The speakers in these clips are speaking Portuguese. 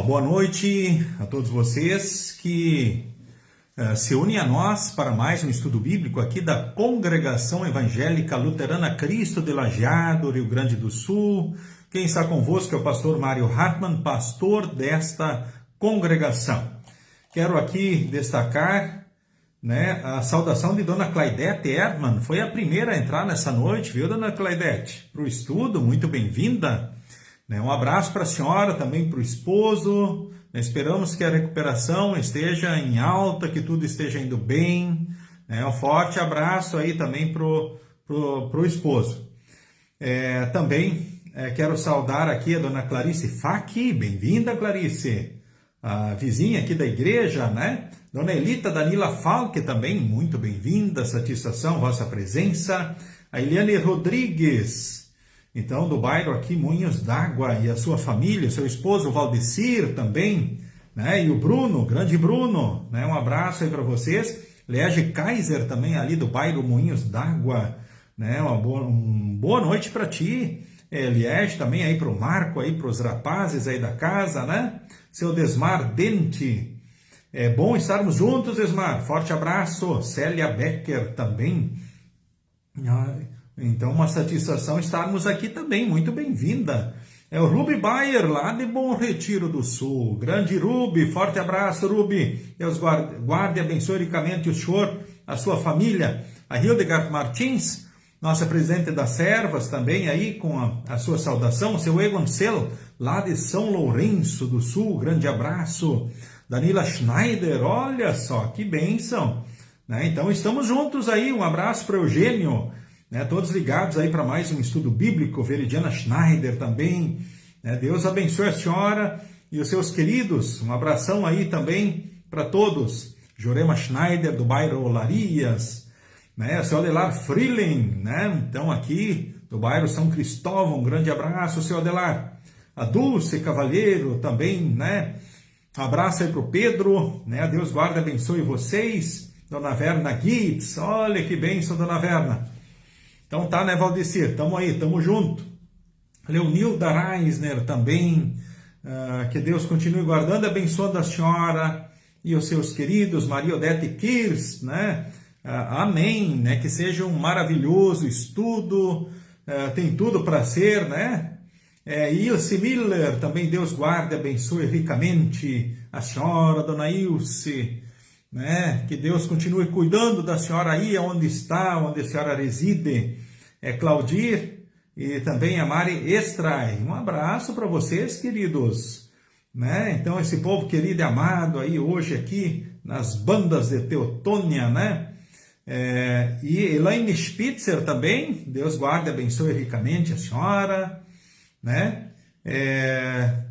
Boa noite a todos vocês que se unem a nós para mais um estudo bíblico aqui da Congregação Evangélica Luterana Cristo de Lajeado, Rio Grande do Sul. Quem está convosco é o pastor Mário Hartmann, pastor desta congregação. Quero aqui destacar a saudação de Dona Claudete Erdmann. Foi a primeira a entrar nessa noite, viu, Dona Claudete? Para o estudo, muito bem-vinda. Um abraço para a senhora, também para o esposo. Esperamos que a recuperação esteja em alta, que tudo esteja indo bem. Um forte abraço aí também para o esposo. Também quero saudar aqui a Dona Clarice Faki. Bem-vinda, Clarice. A vizinha aqui da igreja, né? Dona Elita Danila Falque também, muito bem-vinda. Satisfação, vossa presença. A Eliane Rodrigues. Então, do bairro aqui, Moinhos d'Água, e a sua família, seu esposo Valdecir também, e o Bruno, grande Bruno, um abraço aí para vocês. Liege Kaiser também, ali do bairro Moinhos d'Água, uma boa noite para ti. Liege também aí para o Marco, aí para os rapazes aí da casa, Seu Desmar Dente, é bom estarmos juntos, Desmar, forte abraço. Célia Becker também, então, uma satisfação estarmos aqui também, muito bem-vinda. É o Ruby Bayer, lá de Bom Retiro do Sul. Grande Ruby, forte abraço, Ruby. Deus guarde e abençoe ricamente o senhor, a sua família. A Hildegard Martins, nossa presidente das servas também, aí com a sua saudação. O seu Egon Sell, lá de São Lourenço do Sul, grande abraço. Danila Schneider, olha só, que bênção. Então, estamos juntos aí, um abraço para o Eugênio. Todos ligados aí para mais um estudo bíblico. Veridiana Schneider também, Deus abençoe a senhora e os seus queridos, um abração aí também para todos. Jorema Schneider do bairro Olarias, a senhora Adelar Freeling, então aqui do bairro São Cristóvão, um grande abraço, seu Adelar. A Dulce Cavalheiro também, um abraço aí para o Pedro, Deus guarde e abençoe vocês. Dona Verna Guitz, olha que bênção, Dona Verna. Então tá, Valdecir? Tamo aí, tamo junto. Leonilda Reisner também, que Deus continue guardando e abençoando a senhora e os seus queridos. Maria Odete Kirs, amém, que seja um maravilhoso estudo, tem tudo para ser, Ilse Miller, também Deus guarde e abençoe ricamente a senhora, Dona Ilse, que Deus continue cuidando da senhora aí onde está, onde a senhora reside. Claudir e também a Mari Estrai, um abraço para vocês, queridos. Então esse povo querido e amado aí hoje aqui nas bandas de Teotônia, né? E Elaine Spitzer também, Deus guarde e abençoe ricamente a senhora, né?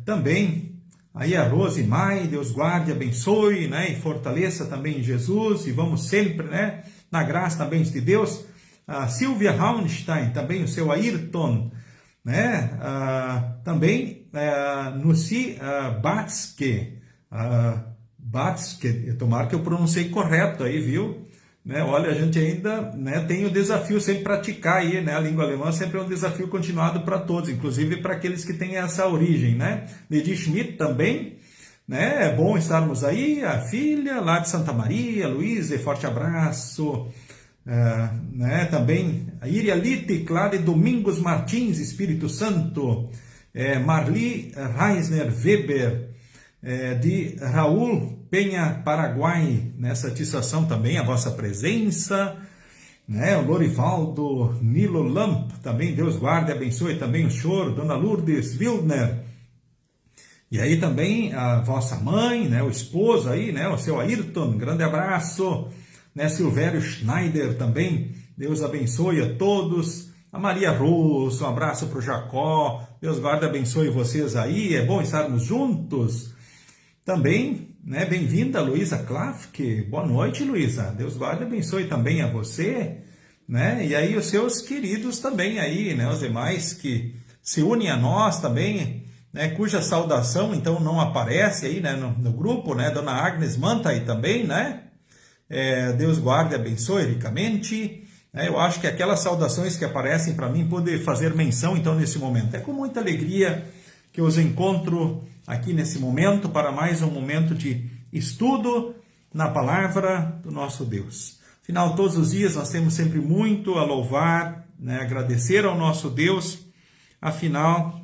Também aí a Rose Mai, Deus guarde, abençoe, né? E fortaleça também em Jesus, e vamos sempre, né? Na graça, na bênção de Deus. A Silvia Raunstein, também o seu Ayrton, né? Também Nussi Batske, tomara que eu pronunciei correto aí, viu? Né? Olha, a gente ainda, né, tem o desafio sempre praticar aí, né? A língua alemã sempre é um desafio continuado para todos, inclusive para aqueles que têm essa origem, né? Lady Schmidt também, né? É bom estarmos aí, a filha lá de Santa Maria, Luísa, forte abraço. Né? Também a Iria Litic, lá de Domingos Martins, Espírito Santo. Marli Reisner Weber, de Raul Penha, Paraguai, nessa satisfação também a vossa presença, né? O Lorivaldo Nilo Lamp, também Deus guarde e abençoe também o choro, Dona Lourdes Wildner, e aí também a vossa mãe, né? O esposo aí, né? O seu Ayrton, grande abraço, né? Silvério Schneider também, Deus abençoe a todos. A Maria Russo, um abraço para o Jacó, Deus guarde e abençoe vocês aí, é bom estarmos juntos. Também, né, bem-vinda Luísa Klafke, boa noite Luísa, Deus guarde e abençoe também a você, né, e aí os seus queridos também aí, né, os demais que se unem a nós também, né, cuja saudação então não aparece aí, né, no grupo, né, Dona Agnes Manta aí também, né, Deus guarde e abençoe ricamente. Eu acho que aquelas saudações que aparecem para mim poder fazer menção então nesse momento, é com muita alegria que eu os encontro aqui nesse momento para mais um momento de estudo na palavra do nosso Deus. Afinal, todos os dias nós temos sempre muito a louvar, né, agradecer ao nosso Deus. Afinal,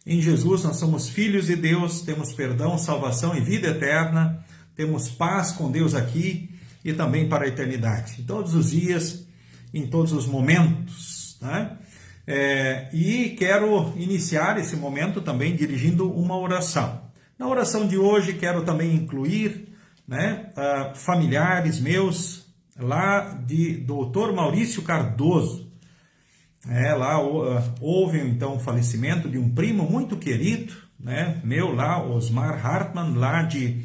em Jesus nós somos filhos de Deus, temos perdão, salvação e vida eterna, temos paz com Deus aqui e também para a eternidade. Todos os dias, em todos os momentos, né? E quero iniciar esse momento também dirigindo uma oração. Na oração de hoje quero também incluir, né, familiares meus lá de Dr. Maurício Cardoso. Lá houve então o falecimento de um primo muito querido, né, meu lá, Osmar Hartmann, lá de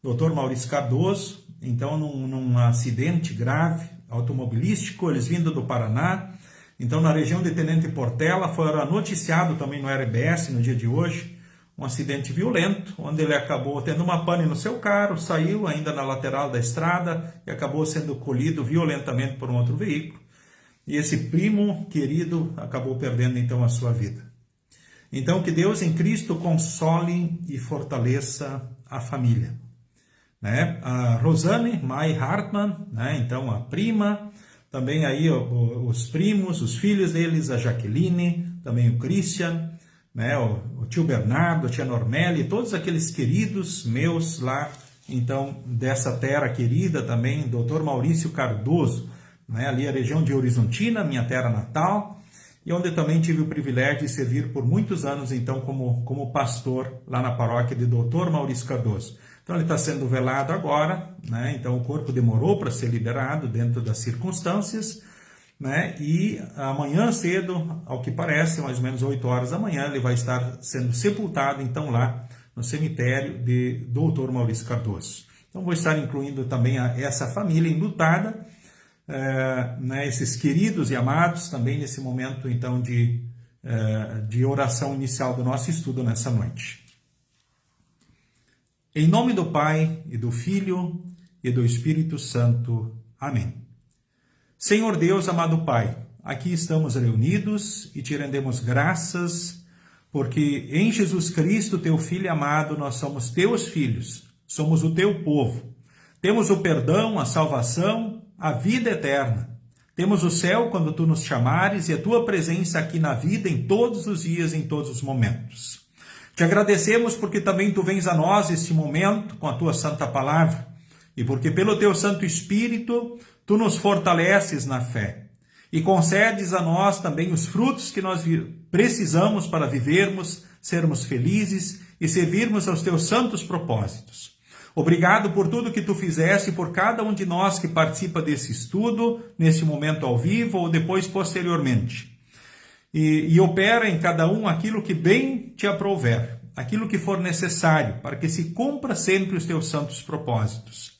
Dr. Maurício Cardoso, então num acidente grave automobilístico, eles vindo do Paraná. Então, na região de Tenente Portela, foi noticiado também no RBS no dia de hoje, um acidente violento, onde ele acabou tendo uma pane no seu carro, saiu ainda na lateral da estrada e acabou sendo colhido violentamente por um outro veículo. E esse primo querido acabou perdendo então a sua vida. Então, que Deus em Cristo console e fortaleça a família. Né? A Rosane Mai Hartmann, né? Então a prima, também aí os primos, os filhos deles, a Jaqueline, também o Christian, né? O tio Bernardo, a tia Normelli, todos aqueles queridos meus lá, então, dessa terra querida também, Dr. Maurício Cardoso, né? Ali a região de Horizontina, minha terra natal, e onde também tive o privilégio de servir por muitos anos, então, como pastor lá na paróquia de Dr. Maurício Cardoso. Então, ele está sendo velado agora, né? Então o corpo demorou para ser liberado dentro das circunstâncias, né? E amanhã cedo, ao que parece, mais ou menos 8 horas da manhã, ele vai estar sendo sepultado, então, lá no cemitério de Dr. Maurício Cardoso. Então, vou estar incluindo também essa família enlutada, né? Esses queridos e amados também nesse momento, então, de oração inicial do nosso estudo nessa noite. Em nome do Pai, e do Filho, e do Espírito Santo. Amém. Senhor Deus, amado Pai, aqui estamos reunidos e te rendemos graças, porque em Jesus Cristo, teu Filho amado, nós somos teus filhos, somos o teu povo. Temos o perdão, a salvação, a vida eterna. Temos o céu quando tu nos chamares e a tua presença aqui na vida em todos os dias, em todos os momentos. Te agradecemos porque também tu vens a nós este momento com a tua santa palavra e porque pelo teu Santo Espírito tu nos fortaleces na fé e concedes a nós também os frutos que nós precisamos para vivermos, sermos felizes e servirmos aos teus santos propósitos. Obrigado por tudo que tu fizeste, por cada um de nós que participa desse estudo, nesse momento ao vivo ou depois posteriormente. E opera em cada um aquilo que bem te aprouver, aquilo que for necessário, para que se cumpra sempre os teus santos propósitos.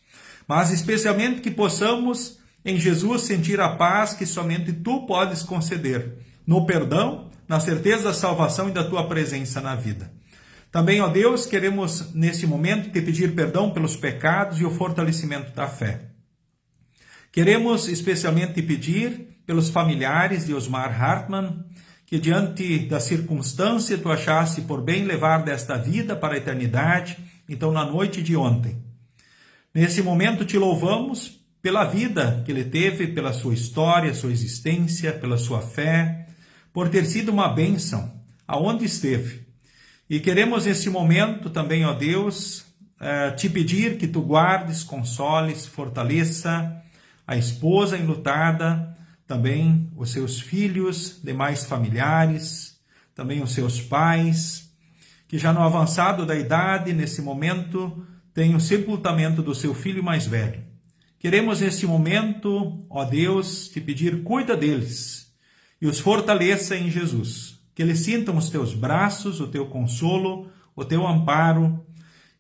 Mas especialmente que possamos em Jesus sentir a paz que somente tu podes conceder, no perdão, na certeza da salvação e da tua presença na vida. Também, ó Deus, queremos neste momento te pedir perdão pelos pecados e o fortalecimento da fé. Queremos especialmente te pedir pelos familiares de Osmar Hartmann, que diante da circunstância tu achaste por bem levar desta vida para a eternidade, então na noite de ontem. Nesse momento te louvamos pela vida que ele teve, pela sua história, sua existência, pela sua fé, por ter sido uma bênção aonde esteve. E queremos nesse momento também, ó Deus, te pedir que tu guardes, consoles, fortaleça a esposa enlutada, também os seus filhos, demais familiares, também os seus pais, que já no avançado da idade, nesse momento, tem o sepultamento do seu filho mais velho. Queremos neste momento, ó Deus, te pedir, cuida deles e os fortaleça em Jesus, que eles sintam os teus braços, o teu consolo, o teu amparo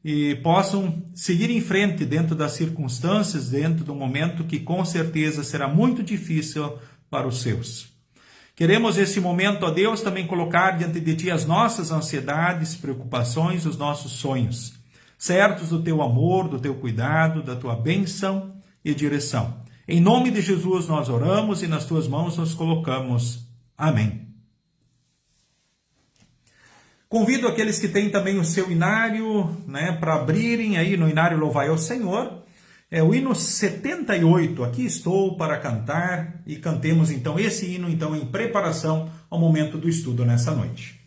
e possam seguir em frente dentro das circunstâncias, dentro do momento que com certeza será muito difícil para os seus. Queremos nesse momento, ó Deus, também colocar diante de ti as nossas ansiedades, preocupações, os nossos sonhos, certos do teu amor, do teu cuidado, da tua bênção e direção. Em nome de Jesus nós oramos e nas tuas mãos nos colocamos. Amém. Convido aqueles que têm também o seu inário, para abrirem aí no inário Louvai ao Senhor. É o hino 78, aqui estou para cantar, e cantemos então esse hino então em preparação ao momento do estudo nessa noite.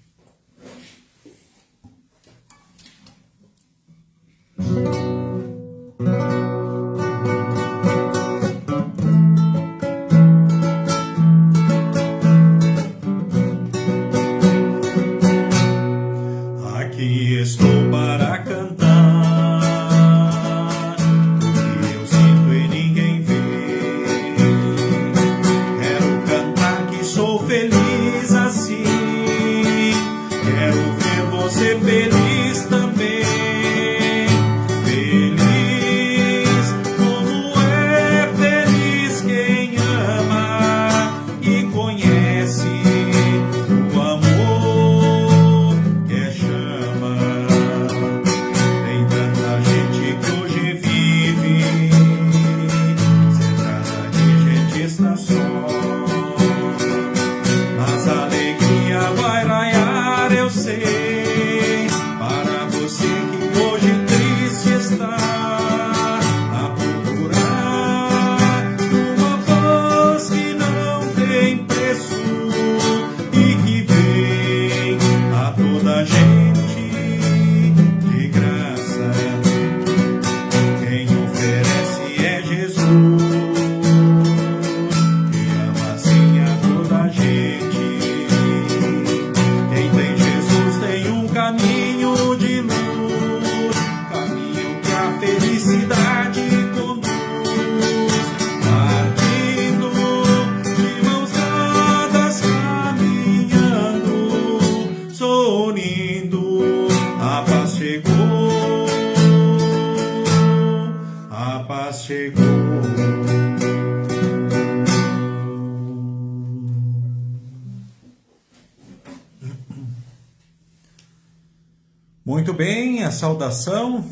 Muito bem, a saudação.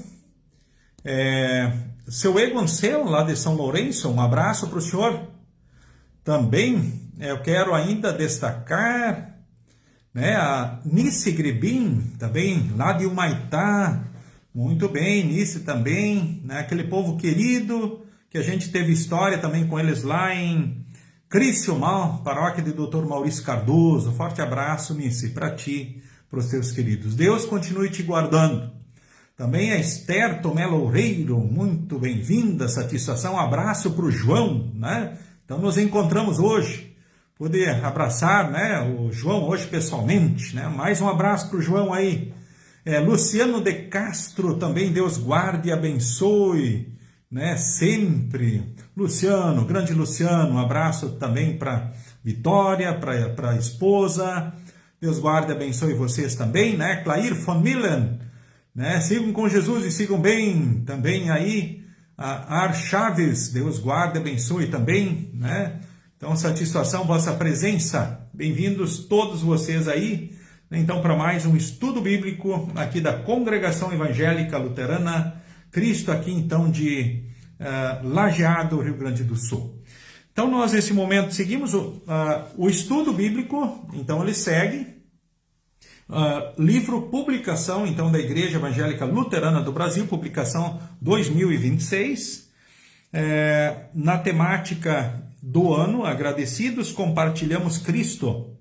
Seu Egon Seu, lá de São Lourenço, um abraço para o senhor. Também eu quero ainda destacar a Nice Gribin, também lá de Humaitá. Muito bem, Nice também, aquele povo querido, que a gente teve história também com eles lá em Criciúmal, paróquia de Dr. Maurício Cardoso. Forte abraço, Nice, para ti, para os teus queridos. Deus continue te guardando. Também a Esther Tomé Loureiro, muito bem-vinda, satisfação, um abraço para o João, Então nos encontramos hoje, poder abraçar, o João hoje pessoalmente, Mais um abraço para o João aí. Luciano de Castro também, Deus guarde e abençoe, né, sempre. Luciano, grande Luciano, um abraço também para Vitória, para a esposa. Deus guarde e abençoe vocês também, né? Clair von Millen, né? Sigam com Jesus e sigam bem também aí. A Ar Chaves, Deus guarde e abençoe também, né? Então, satisfação, vossa presença. Bem-vindos todos vocês aí, então, para mais um estudo bíblico aqui da Congregação Evangélica Luterana Cristo, aqui então de Lajeado, Rio Grande do Sul. Então, nós nesse momento seguimos o estudo bíblico, então ele segue. Livro Publicação, então, da Igreja Evangélica Luterana do Brasil, publicação 2026, na temática do ano, agradecidos, compartilhamos Cristo.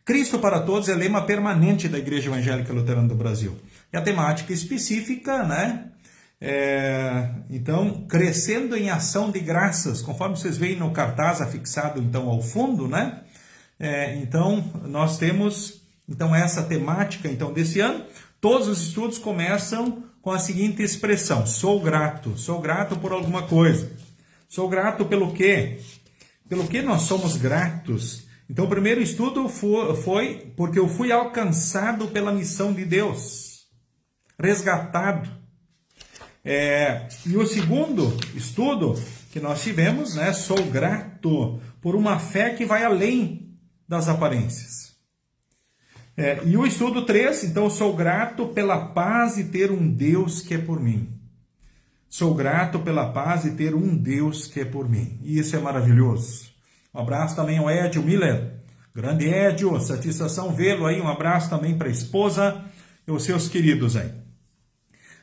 Cristo para todos é lema permanente da Igreja Evangélica Luterana do Brasil. E a temática específica, né? Então, crescendo em ação de graças, conforme vocês veem no cartaz afixado então ao fundo, né? Então, nós temos então essa temática então desse ano. Todos os estudos começam com a seguinte expressão: sou grato por alguma coisa. Sou grato pelo quê? Pelo que nós somos gratos? Então, o primeiro estudo foi porque eu fui alcançado pela missão de Deus, resgatado. E o segundo estudo que nós tivemos, né, sou grato por uma fé que vai além das aparências. E o estudo 3, então, sou grato pela paz e ter um Deus que é por mim. Sou grato pela paz e ter um Deus que é por mim. E isso é maravilhoso. Um abraço também ao Edio Miller. Grande Edio, satisfação vê-lo aí. Um abraço também para a esposa e os seus queridos aí.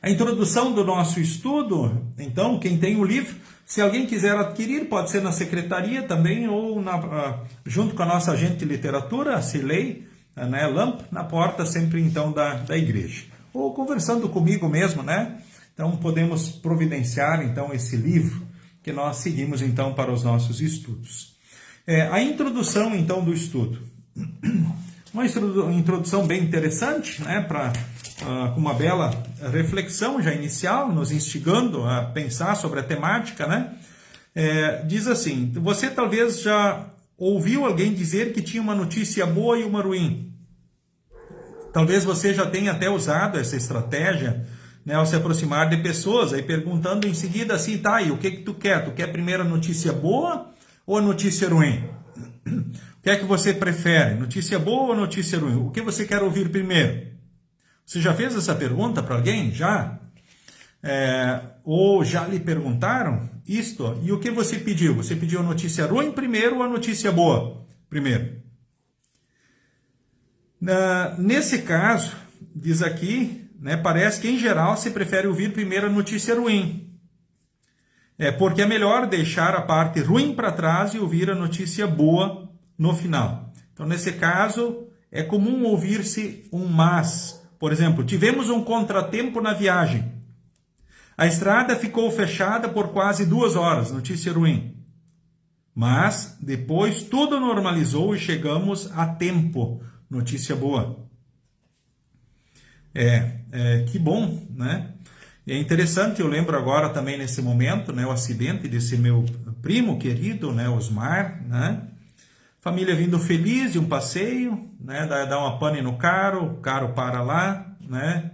A introdução do nosso estudo, então, quem tem o livro, se alguém quiser adquirir, pode ser na secretaria também ou junto com a nossa agente de literatura, a Cirlei, né, Lamp, na porta sempre então da igreja. Ou conversando comigo mesmo, né? Então, podemos providenciar, então, esse livro que nós seguimos, então, para os nossos estudos. A introdução, então, do estudo. Uma introdução bem interessante, né, com uma bela reflexão já inicial, nos instigando a pensar sobre a temática, né? Diz assim: você talvez já ouviu alguém dizer que tinha uma notícia boa e uma ruim. Talvez você já tenha até usado essa estratégia, né, ao se aproximar de pessoas, aí perguntando em seguida assim: tá, e o que tu quer? Tu quer primeiro a notícia boa ou a notícia ruim? O que é que você prefere? Notícia boa ou notícia ruim? O que você quer ouvir primeiro? Você já fez essa pergunta para alguém? Já? Ou já lhe perguntaram isto? E o que você pediu? Você pediu a notícia ruim primeiro ou a notícia boa primeiro? Nesse caso, diz aqui, né, parece que em geral se prefere ouvir primeiro a notícia ruim. Porque é melhor deixar a parte ruim para trás e ouvir a notícia boa no final. Então, nesse caso, é comum ouvir-se um mas. Por exemplo, tivemos um contratempo na viagem. A estrada ficou fechada por quase 2 horas, notícia ruim. Mas, depois, tudo normalizou e chegamos a tempo, notícia boa. Que bom, né? É interessante, eu lembro agora também nesse momento, né, o acidente desse meu primo querido, né, Osmar, né? Família vindo feliz de um passeio, né, dá uma pane no carro, o carro para lá, né?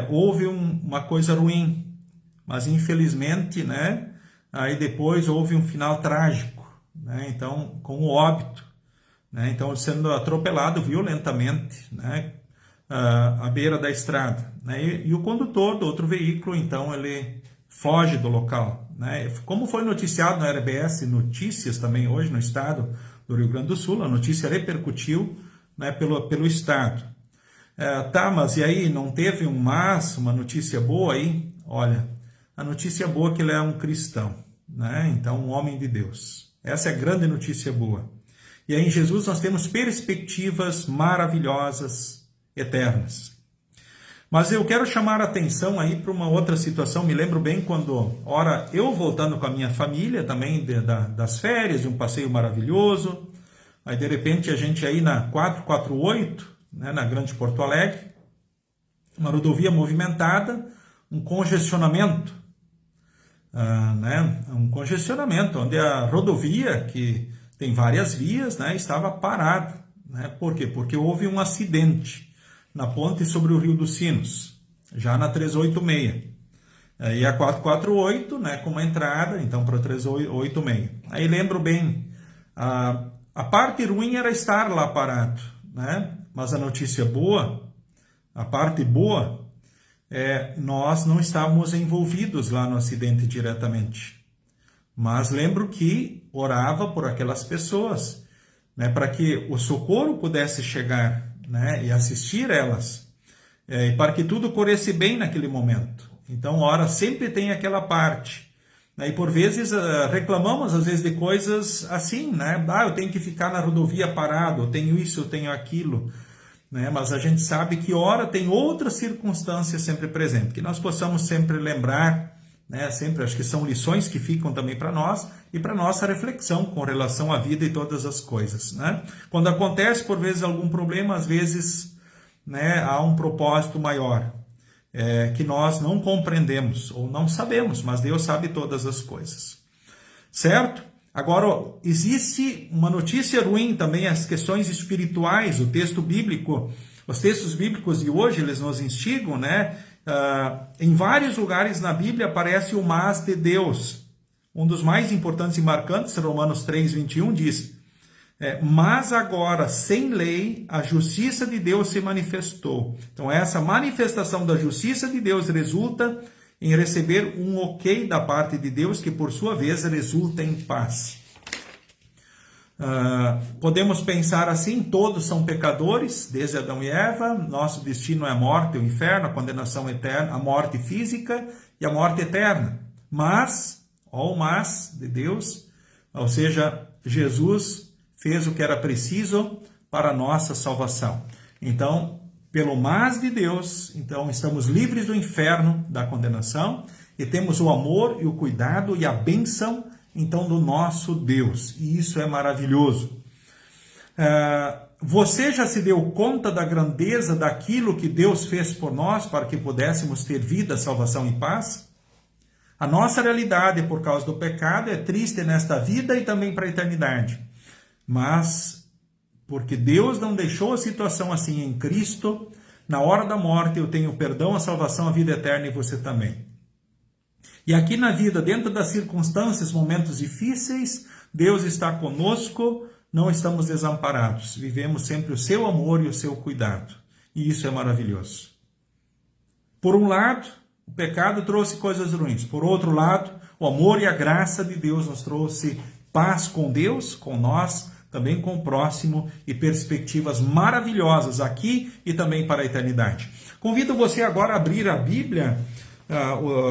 Houve uma coisa ruim, mas infelizmente, né, aí depois houve um final trágico, né? Então, com o óbito, né? Então, sendo atropelado violentamente, né, à beira da estrada, né? E o condutor do outro veículo, então, ele foge do local, né? Como foi noticiado na RBS Notícias também hoje no estado do Rio Grande do Sul, a notícia repercutiu, né, pelo estado. Mas e aí, não teve uma notícia boa aí? Olha, a notícia boa é que ele é um cristão, né? Então, um homem de Deus. Essa é a grande notícia boa. E aí em Jesus nós temos perspectivas maravilhosas, eternas. Mas eu quero chamar a atenção aí para uma outra situação. Me lembro bem quando, eu voltando com a minha família também das férias, de um passeio maravilhoso. Aí de repente a gente aí na 448, né, na Grande Porto Alegre, uma rodovia movimentada, um congestionamento, um congestionamento, onde a rodovia, que tem várias vias, né, estava parada. Né? Por quê? Porque houve um acidente na ponte sobre o Rio dos Sinos, já na 386. E a 448, né, com uma entrada, então, para a 386. Aí lembro bem, a parte ruim era estar lá parado, né? Mas a notícia boa, a parte boa, nós não estávamos envolvidos lá no acidente diretamente. Mas lembro que orava por aquelas pessoas, né, para que o socorro pudesse chegar, né, e assistir elas, e para que tudo corresse bem naquele momento. Então, ora, sempre tem aquela parte. Né, e por vezes reclamamos, às vezes, de coisas assim, né? Eu tenho que ficar na rodovia parado, eu tenho isso, eu tenho aquilo. Né? Mas a gente sabe que, ora, tem outras circunstâncias sempre presentes, que nós possamos sempre lembrar, né? Sempre, acho que são lições que ficam também para nós e para nossa reflexão com relação à vida e todas as coisas. Né? Quando acontece, por vezes, algum problema, às vezes, né, há um propósito maior, que nós não compreendemos ou não sabemos, mas Deus sabe todas as coisas. Certo? Agora, existe uma notícia ruim também, as questões espirituais, o texto bíblico, os textos bíblicos de hoje, eles nos instigam, né? Em vários lugares na Bíblia aparece o mas de Deus. Um dos mais importantes e marcantes, Romanos 3:21, diz: mas agora, sem lei, a justiça de Deus se manifestou. Então, essa manifestação da justiça de Deus resulta em receber um ok da parte de Deus, que por sua vez resulta em paz. Podemos pensar assim: todos são pecadores, desde Adão e Eva, nosso destino é a morte, o inferno, a condenação eterna, a morte física e a morte eterna. Mas, o mas de Deus, ou seja, Jesus fez o que era preciso para a nossa salvação. Então, pelo mas de Deus, então estamos livres do inferno, da condenação, e temos o amor e o cuidado e a bênção, então, do nosso Deus. E isso é maravilhoso. Você já se deu conta da grandeza daquilo que Deus fez por nós para que pudéssemos ter vida, salvação e paz? A nossa realidade, por causa do pecado, é triste nesta vida e também para a eternidade. Mas, porque Deus não deixou a situação assim em Cristo, na hora da morte eu tenho perdão, a salvação, a vida eterna, e você também. E aqui na vida, dentro das circunstâncias, momentos difíceis, Deus está conosco, não estamos desamparados. Vivemos sempre o seu amor e o seu cuidado. E isso é maravilhoso. Por um lado, o pecado trouxe coisas ruins. Por outro lado, o amor e a graça de Deus nos trouxe paz com Deus, com nós, também com o próximo, e perspectivas maravilhosas aqui e também para a eternidade. Convido você agora a abrir a Bíblia,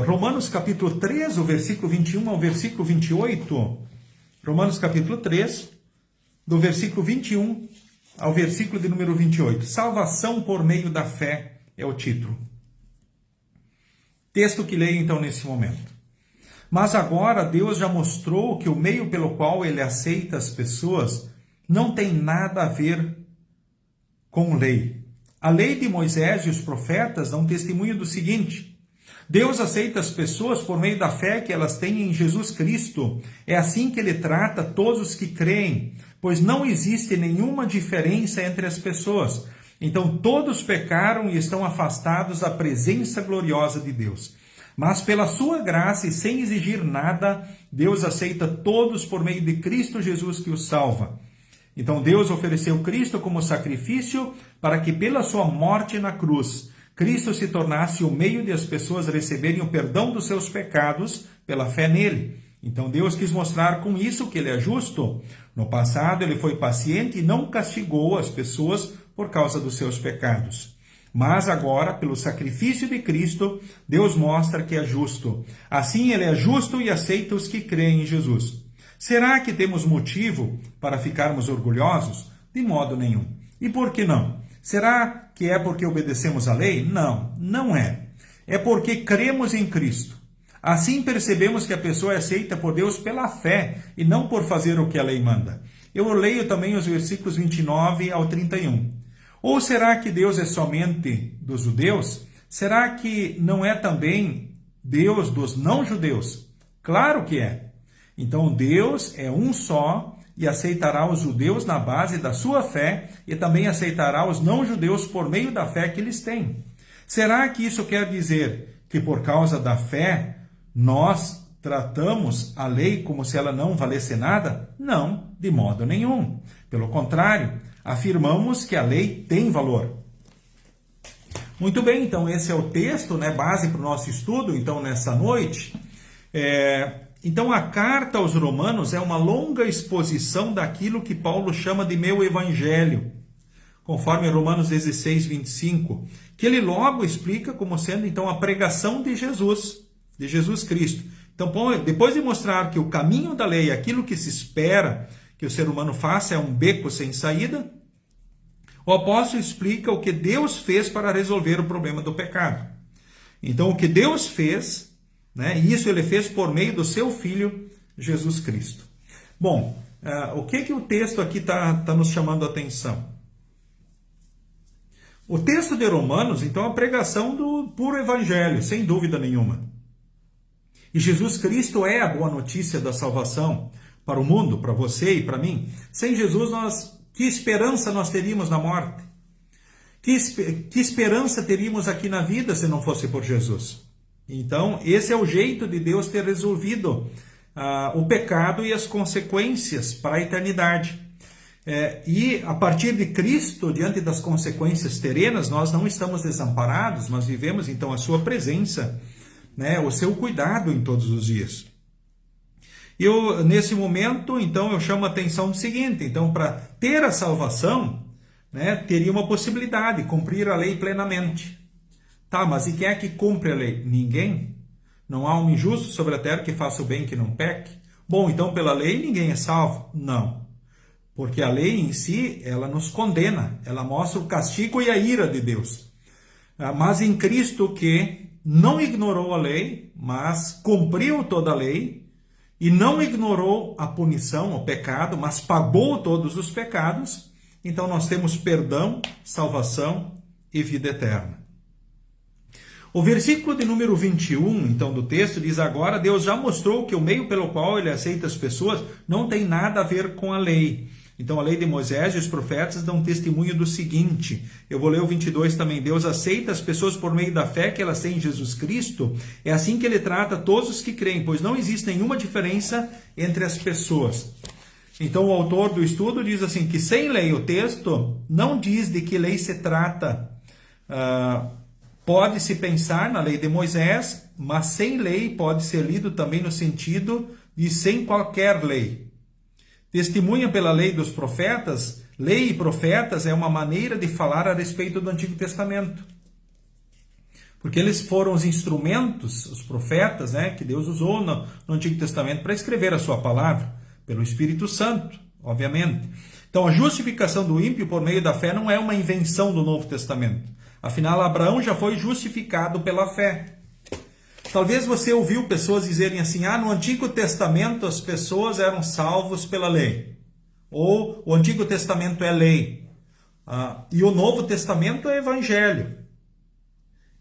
Romanos capítulo 3, o versículo 21 ao versículo 28. Romanos capítulo 3, do versículo 21 ao versículo de número 28. Salvação por meio da fé é o título. Texto que leio então nesse momento. Mas agora Deus já mostrou que o meio pelo qual ele aceita as pessoas não tem nada a ver com lei. A lei de Moisés e os profetas dão testemunho do seguinte: Deus aceita as pessoas por meio da fé que elas têm em Jesus Cristo. É assim que ele trata todos os que creem, pois não existe nenhuma diferença entre as pessoas. Então todos pecaram e estão afastados da presença gloriosa de Deus. Mas pela sua graça e sem exigir nada, Deus aceita todos por meio de Cristo Jesus que os salva. Então Deus ofereceu Cristo como sacrifício para que pela sua morte na cruz, Cristo se tornasse o meio de as pessoas receberem o perdão dos seus pecados pela fé nele. Então Deus quis mostrar com isso que ele é justo. No passado ele foi paciente e não castigou as pessoas por causa dos seus pecados. Mas agora, pelo sacrifício de Cristo, Deus mostra que é justo. Assim, ele é justo e aceita os que creem em Jesus. Será que temos motivo para ficarmos orgulhosos? De modo nenhum. E por que não? Será que é porque obedecemos à lei? Não, não é. É porque cremos em Cristo. Assim percebemos que a pessoa é aceita por Deus pela fé e não por fazer o que a lei manda. Eu leio também os versículos 29 ao 31. Ou será que Deus é somente dos judeus? Será que não é também Deus dos não-judeus? Claro que é. Então Deus é um só e aceitará os judeus na base da sua fé e também aceitará os não-judeus por meio da fé que eles têm. Será que isso quer dizer que por causa da fé nós tratamos a lei como se ela não valesse nada? Não, de modo nenhum. Pelo contrário, afirmamos que a lei tem valor. Muito bem, então esse é o texto, né, base para o nosso estudo, então, nessa noite. Então, a carta aos Romanos é uma longa exposição daquilo que Paulo chama de meu evangelho, conforme Romanos 16, 25, que ele logo explica como sendo, então, a pregação de Jesus Cristo. Então, depois de mostrar que o caminho da lei, aquilo que se espera que o ser humano faça, é um beco sem saída, o apóstolo explica o que Deus fez para resolver o problema do pecado. Então, o que Deus fez, né, isso ele fez por meio do seu Filho, Jesus Cristo. Bom, o que o texto aqui está nos chamando a atenção? O texto de Romanos, então, é a pregação do puro evangelho, sem dúvida nenhuma. E Jesus Cristo é a boa notícia da salvação para o mundo, para você e para mim. Sem Jesus, que esperança nós teríamos na morte? Que esperança teríamos aqui na vida se não fosse por Jesus? Então, esse é o jeito de Deus ter resolvido o pecado e as consequências para a eternidade. E a partir de Cristo, diante das consequências terrenas, nós não estamos desamparados, mas vivemos então a sua presença, né, o seu cuidado em todos os dias. Nesse momento, então, eu chamo a atenção do seguinte: então, para ter a salvação, né, teria uma possibilidade, cumprir a lei plenamente. Tá, mas e quem é que cumpre a lei? Ninguém. Não há um injusto sobre a terra que faça o bem que não peque. Bom, então pela lei ninguém é salvo? Não. Porque a lei em si, ela nos condena, ela mostra o castigo e a ira de Deus. Mas em Cristo, que não ignorou a lei, mas cumpriu toda a lei, e não ignorou a punição, o pecado, mas pagou todos os pecados, então nós temos perdão, salvação e vida eterna. O versículo de número 21, então, do texto, diz: agora Deus já mostrou que o meio pelo qual ele aceita as pessoas não tem nada a ver com a lei. Então, a lei de Moisés e os profetas dão testemunho do seguinte, eu vou ler o 22 também: Deus aceita as pessoas por meio da fé que elas têm em Jesus Cristo, é assim que ele trata todos os que creem, pois não existe nenhuma diferença entre as pessoas. Então, o autor do estudo diz assim, que sem lei, o texto não diz de que lei se trata. Pode-se pensar na lei de Moisés, mas sem lei pode ser lido também no sentido de sem qualquer lei. Testemunha pela lei dos profetas, lei e profetas é uma maneira de falar a respeito do Antigo Testamento. Porque eles foram os instrumentos, os profetas, né, que Deus usou no Antigo Testamento para escrever a sua palavra, pelo Espírito Santo, obviamente. Então, a justificação do ímpio por meio da fé não é uma invenção do Novo Testamento. Afinal, Abraão já foi justificado pela fé. Talvez você ouviu pessoas dizerem assim, no Antigo Testamento as pessoas eram salvos pela lei. Ou o Antigo Testamento é lei. E o Novo Testamento é evangelho.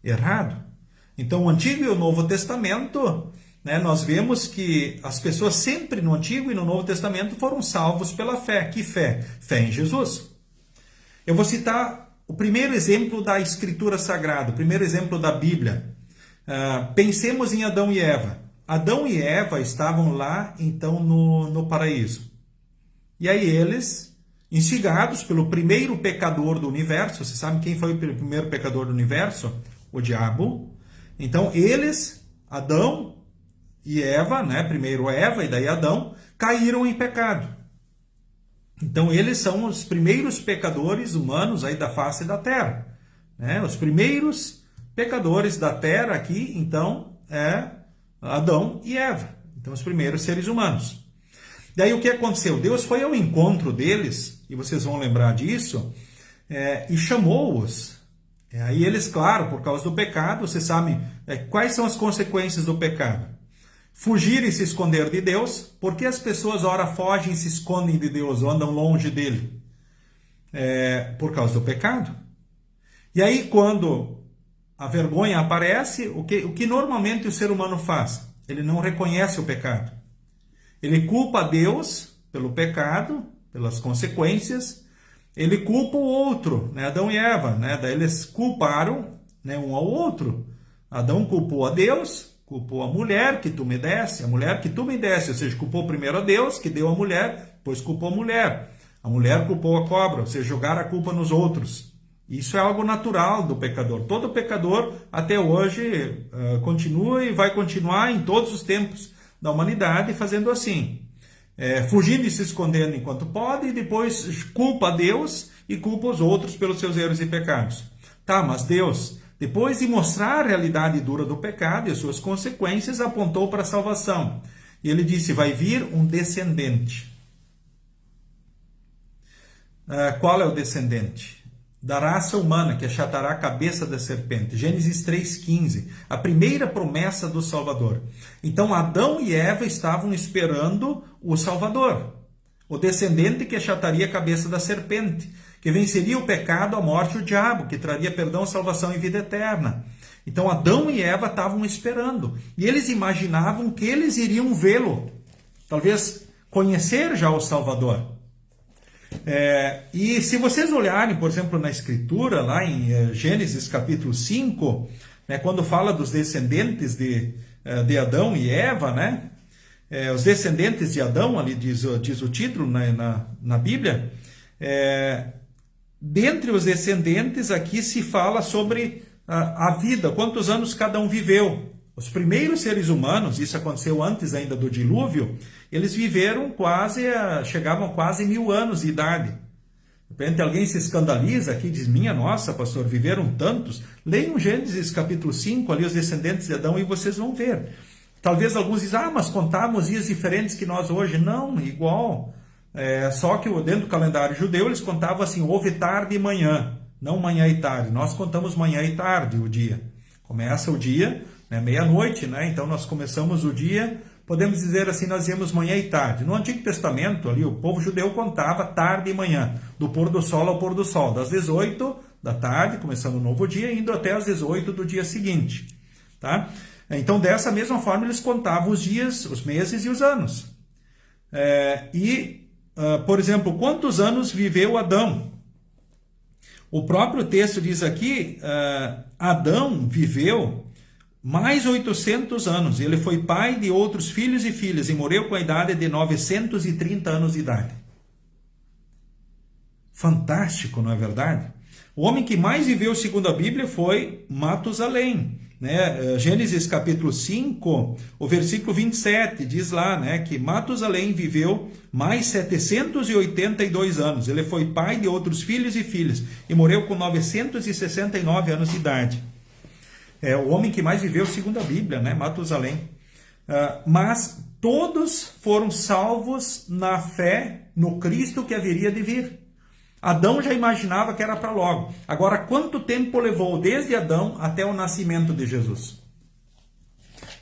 Errado. Então, o Antigo e o Novo Testamento, né, nós vemos que as pessoas sempre no Antigo e no Novo Testamento foram salvos pela fé. Que fé? Fé em Jesus. Eu vou citar o primeiro exemplo da Escritura Sagrada, o primeiro exemplo da Bíblia. Pensemos em Adão e Eva. Adão e Eva estavam lá, então, no paraíso. E aí eles, instigados pelo primeiro pecador do universo, você sabe quem foi o primeiro pecador do universo? O diabo. Então, eles, Adão e Eva, né? Primeiro Eva e daí Adão, caíram em pecado. Então, eles são os primeiros pecadores humanos aí da face da terra, né? Os primeiros pecadores da terra aqui, então, é Adão e Eva. Então, os primeiros seres humanos. Daí, o que aconteceu? Deus foi ao encontro deles, e vocês vão lembrar disso, e chamou-os. Aí eles, claro, por causa do pecado, você sabe quais são as consequências do pecado. Fugir e se esconder de Deus. Porque as pessoas, ora, fogem e se escondem de Deus, ou andam longe dele? Por causa do pecado. E aí, quando a vergonha aparece, o que normalmente o ser humano faz? Ele não reconhece o pecado. Ele culpa a Deus pelo pecado, pelas consequências. Ele culpa o outro, né? Adão e Eva, né? Daí eles culparam, né, um ao outro. Adão culpou a Deus, culpou a mulher que tu me desse, a mulher que tu me desse, ou seja, culpou primeiro a Deus, que deu a mulher, depois culpou a mulher. A mulher culpou a cobra, ou seja, jogar a culpa nos outros. Isso é algo natural do pecador. Todo pecador, até hoje, continua e vai continuar em todos os tempos da humanidade fazendo assim. Fugindo e se escondendo enquanto pode, e depois culpa a Deus e culpa os outros pelos seus erros e pecados. Tá, mas Deus, depois de mostrar a realidade dura do pecado e as suas consequências, apontou para a salvação. E ele disse, vai vir um descendente. Qual é o descendente? Da raça humana, que achatará a cabeça da serpente. Gênesis 3,15. A primeira promessa do Salvador. Então, Adão e Eva estavam esperando o Salvador. O descendente que achataria a cabeça da serpente. Que venceria o pecado, a morte e o diabo. Que traria perdão, salvação e vida eterna. Então, Adão e Eva estavam esperando. E eles imaginavam que eles iriam vê-lo. Talvez conhecer já o Salvador. E se vocês olharem, por exemplo, na Escritura, lá em Gênesis capítulo 5, né, quando fala dos descendentes de Adão e Eva, né, os descendentes de Adão, ali diz o título na Bíblia, dentre os descendentes aqui se fala sobre a vida, quantos anos cada um viveu. Os primeiros seres humanos, isso aconteceu antes ainda do dilúvio, eles viveram chegavam quase 1000 anos de idade. De repente alguém se escandaliza aqui e diz, minha nossa, pastor, viveram tantos. Leiam Gênesis capítulo 5, ali os descendentes de Adão, e vocês vão ver. Talvez alguns dizem, mas contávamos dias diferentes que nós hoje. Não, igual. Só que dentro do calendário judeu eles contavam assim, houve tarde e manhã, não manhã e tarde. Nós contamos manhã e tarde o dia. Começa o dia, né, meia-noite, né? Então nós começamos o dia, podemos dizer assim, nós íamos manhã e tarde. No Antigo Testamento, ali, o povo judeu contava tarde e manhã, do pôr do sol ao pôr do sol, das 18 da tarde, começando o novo dia, indo até as 18 do dia seguinte. Tá? Então, dessa mesma forma, eles contavam os dias, os meses e os anos. Por exemplo, quantos anos viveu Adão? O próprio texto diz aqui, Adão viveu mais 800 anos. Ele foi pai de outros filhos e filhas e morreu com a idade de 930 anos de idade. Fantástico, não é verdade? O homem que mais viveu, segundo a Bíblia, foi Matusalém. Né? Gênesis capítulo 5, o versículo 27, diz lá, né, que Matusalém viveu mais 782 anos. Ele foi pai de outros filhos e filhas e morreu com 969 anos de idade. O homem que mais viveu, segundo a Bíblia, né, Matusalém. Mas todos foram salvos na fé no Cristo que haveria de vir. Adão já imaginava que era para logo. Agora, quanto tempo levou desde Adão até o nascimento de Jesus?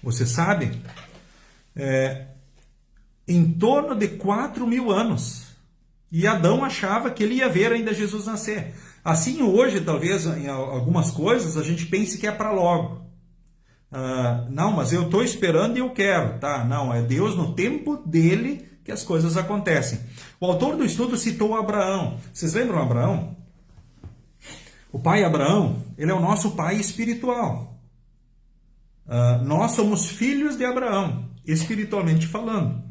Você sabe? Em torno de 4.000 anos. E Adão achava que ele ia ver ainda Jesus nascer. Assim, hoje, talvez, em algumas coisas, a gente pense que é para logo. Não, mas eu estou esperando e eu quero. Tá? Não, é Deus no tempo dele que as coisas acontecem. O autor do estudo citou Abraão. Vocês lembram Abraão? O pai Abraão, ele é o nosso pai espiritual. Nós somos filhos de Abraão, espiritualmente falando.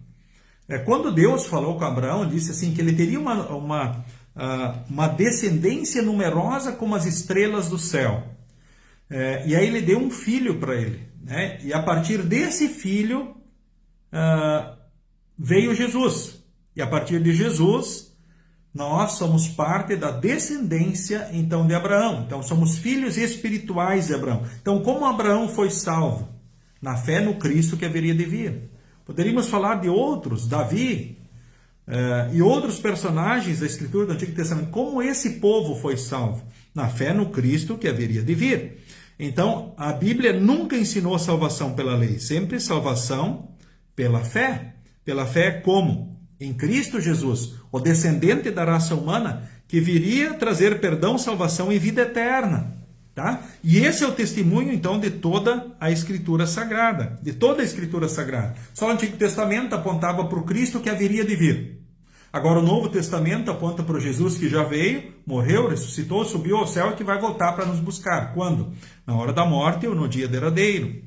Quando Deus falou com Abraão, disse assim que ele teria uma descendência numerosa como as estrelas do céu. E aí ele deu um filho para ele. Né? E a partir desse filho veio Jesus. E a partir de Jesus, nós somos parte da descendência, então, de Abraão. Então, somos filhos espirituais de Abraão. Então, como Abraão foi salvo? Na fé no Cristo que haveria de vir. Poderíamos falar de outros, Davi, e outros personagens da Escritura do Antigo Testamento. Como esse povo foi salvo? Na fé no Cristo que haveria de vir. Então, a Bíblia nunca ensinou salvação pela lei. Sempre salvação pela fé. Pela fé como? Em Cristo Jesus, o descendente da raça humana, que viria trazer perdão, salvação e vida eterna. Tá? E esse é o testemunho, então, de toda a Escritura Sagrada. De toda a Escritura Sagrada. Só o Antigo Testamento apontava para o Cristo que haveria de vir. Agora o Novo Testamento aponta para o Jesus que já veio, morreu, ressuscitou, subiu ao céu e que vai voltar para nos buscar. Quando? Na hora da morte ou no dia derradeiro.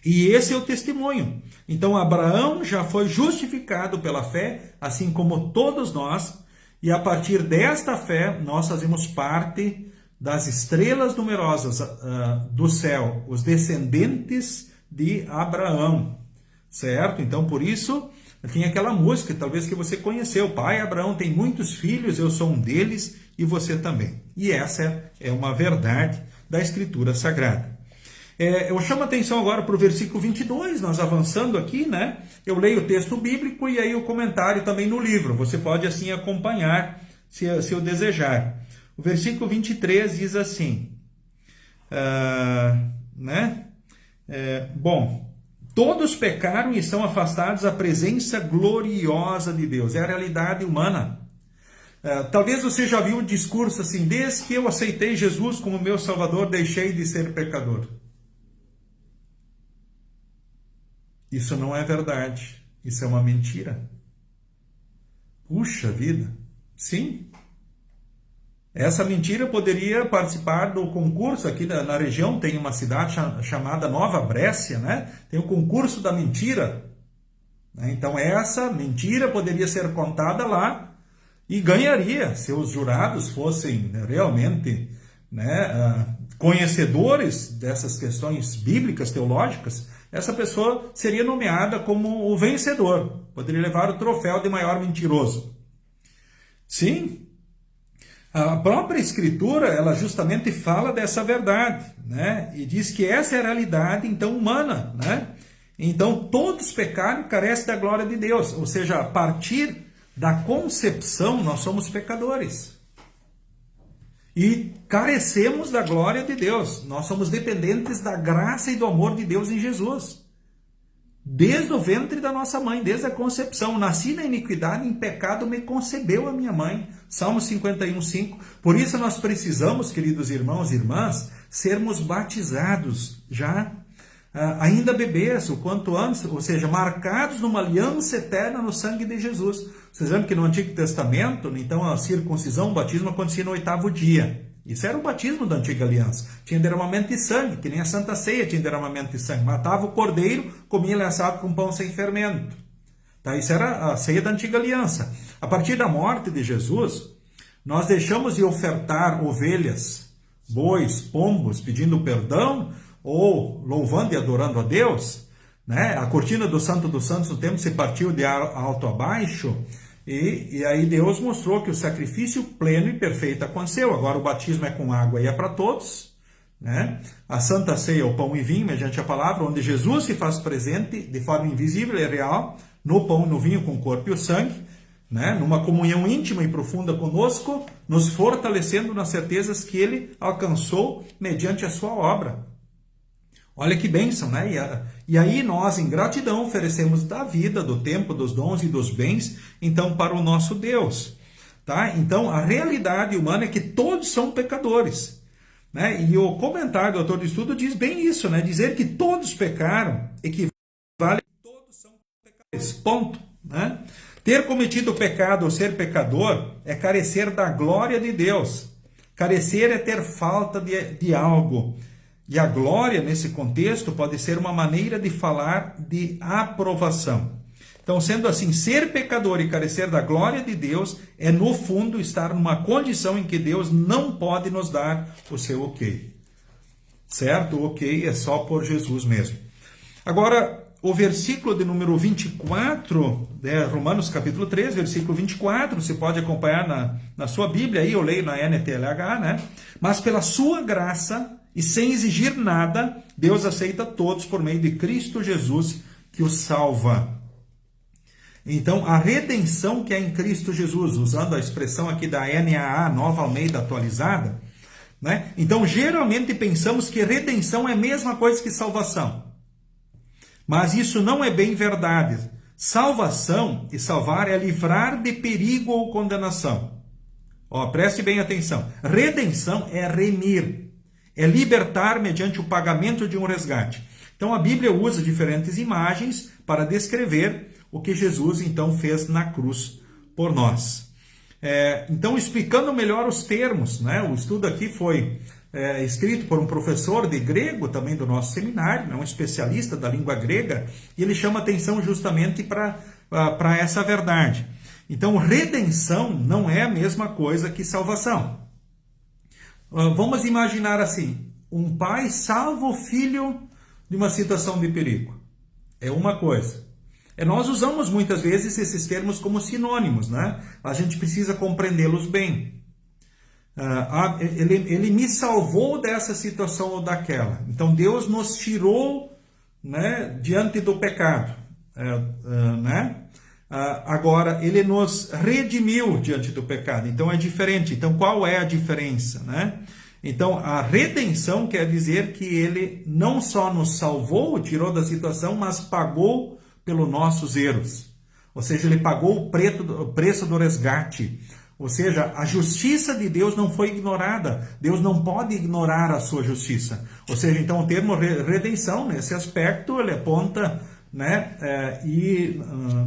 E esse é o testemunho. Então Abraão já foi justificado pela fé, assim como todos nós, e a partir desta fé nós fazemos parte das estrelas numerosas do céu, os descendentes de Abraão, certo? Então, por isso, tem aquela música, talvez que você conheceu, Pai Abraão tem muitos filhos, eu sou um deles e você também. E essa é uma verdade da Escritura Sagrada. Eu chamo a atenção agora para o versículo 22, nós avançando aqui, né? Eu leio o texto bíblico e aí o comentário também no livro, você pode assim acompanhar, se eu desejar. O versículo 23 diz assim, todos pecaram e são afastados da presença gloriosa de Deus. É a realidade humana. Talvez você já viu um discurso assim, desde que eu aceitei Jesus como meu Salvador, deixei de ser pecador. Isso não é verdade. Isso é uma mentira. Puxa vida. Sim. Essa mentira poderia participar do concurso, aqui na região tem uma cidade chamada Nova Brécia, né? Tem o concurso da mentira. Então essa mentira poderia ser contada lá e ganharia, se os jurados fossem realmente, né, conhecedores dessas questões bíblicas, teológicas, essa pessoa seria nomeada como o vencedor, poderia levar o troféu de maior mentiroso. Sim. A própria Escritura, ela justamente fala dessa verdade, né? E diz que essa é a realidade, então, humana, né? Então, todos pecaram e carecem da glória de Deus. Ou seja, a partir da concepção, nós somos pecadores. E carecemos da glória de Deus. Nós somos dependentes da graça e do amor de Deus em Jesus. Desde o ventre da nossa mãe, desde a concepção. Nasci na iniquidade, em pecado me concebeu a minha mãe. Salmo 51:5. Por isso nós precisamos, queridos irmãos e irmãs, sermos batizados já, ainda bebês, o quanto antes, ou seja, marcados numa aliança eterna no sangue de Jesus. Vocês lembram que no Antigo Testamento, então a circuncisão, o batismo acontecia no 8º dia. Isso era o batismo da antiga aliança. Tinha derramamento de sangue, que nem a Santa Ceia tinha derramamento de sangue. Matava o cordeiro, comia ele assado com pão sem fermento. Tá? Isso era a ceia da antiga aliança. A partir da morte de Jesus, nós deixamos de ofertar ovelhas, bois, pombos, pedindo perdão, ou louvando e adorando a Deus. Né? A cortina do Santo dos Santos no templo se partiu de alto a baixo, e aí Deus mostrou que o sacrifício pleno e perfeito aconteceu. Agora o batismo é com água e é para todos. Né? A Santa Ceia, o pão e vinho, mediante a palavra, onde Jesus se faz presente de forma invisível e real, no pão e no vinho com o corpo e o sangue, né? Numa comunhão íntima e profunda conosco, nos fortalecendo nas certezas que Ele alcançou mediante a sua obra. Olha que bênção, né? E aí nós, em gratidão, oferecemos da vida, do tempo, dos dons e dos bens, então, para o nosso Deus. Tá? Então, a realidade humana é que todos são pecadores. Né? E o comentário do autor do estudo diz bem isso, né? Dizer que todos pecaram equivale a que todos são pecadores. Ponto. Né? Ter cometido o pecado ou ser pecador é carecer da glória de Deus. Carecer é ter falta de algo. E a glória, nesse contexto, pode ser uma maneira de falar de aprovação. Então, sendo assim, ser pecador e carecer da glória de Deus é, no fundo, estar numa condição em que Deus não pode nos dar o seu ok. Certo? O ok é só por Jesus mesmo. Agora, o versículo de número 24, Romanos capítulo 3, versículo 24, você pode acompanhar na sua Bíblia, aí eu leio na NTLH, né? Mas pela sua graça e sem exigir nada, Deus aceita todos por meio de Cristo Jesus, que os salva. Então, a redenção que é em Cristo Jesus, usando a expressão aqui da NAA, Nova Almeida Atualizada, né? Então, geralmente pensamos que redenção é a mesma coisa que salvação. Mas isso não é bem verdade. Salvação e salvar é livrar de perigo ou condenação. Preste bem atenção. Redenção é remir. é libertar mediante o pagamento de um resgate. Então a Bíblia usa diferentes imagens para descrever o que Jesus então fez na cruz por nós. Então, explicando melhor os termos, né? O estudo aqui foi escrito por um professor de grego também do nosso seminário, né? Um especialista da língua grega, e ele chama atenção justamente para essa verdade. Então, redenção não é a mesma coisa que salvação. Vamos imaginar assim, um pai salva o filho de uma situação de perigo. É uma coisa. Nós usamos muitas vezes esses termos como sinônimos, né? A gente precisa compreendê-los bem. Ele me salvou dessa situação ou daquela. Então Deus nos tirou, né, diante do pecado. Né? Agora, Ele nos redimiu diante do pecado. Então é diferente. Então qual é a diferença, né? Então a redenção quer dizer que Ele não só nos salvou, tirou da situação, mas pagou pelos nossos erros. Ou seja, Ele pagou o preço do resgate. Ou seja, a justiça de Deus não foi ignorada. Deus não pode ignorar a sua justiça. Ou seja, então o termo redenção, nesse aspecto, ele aponta, né, e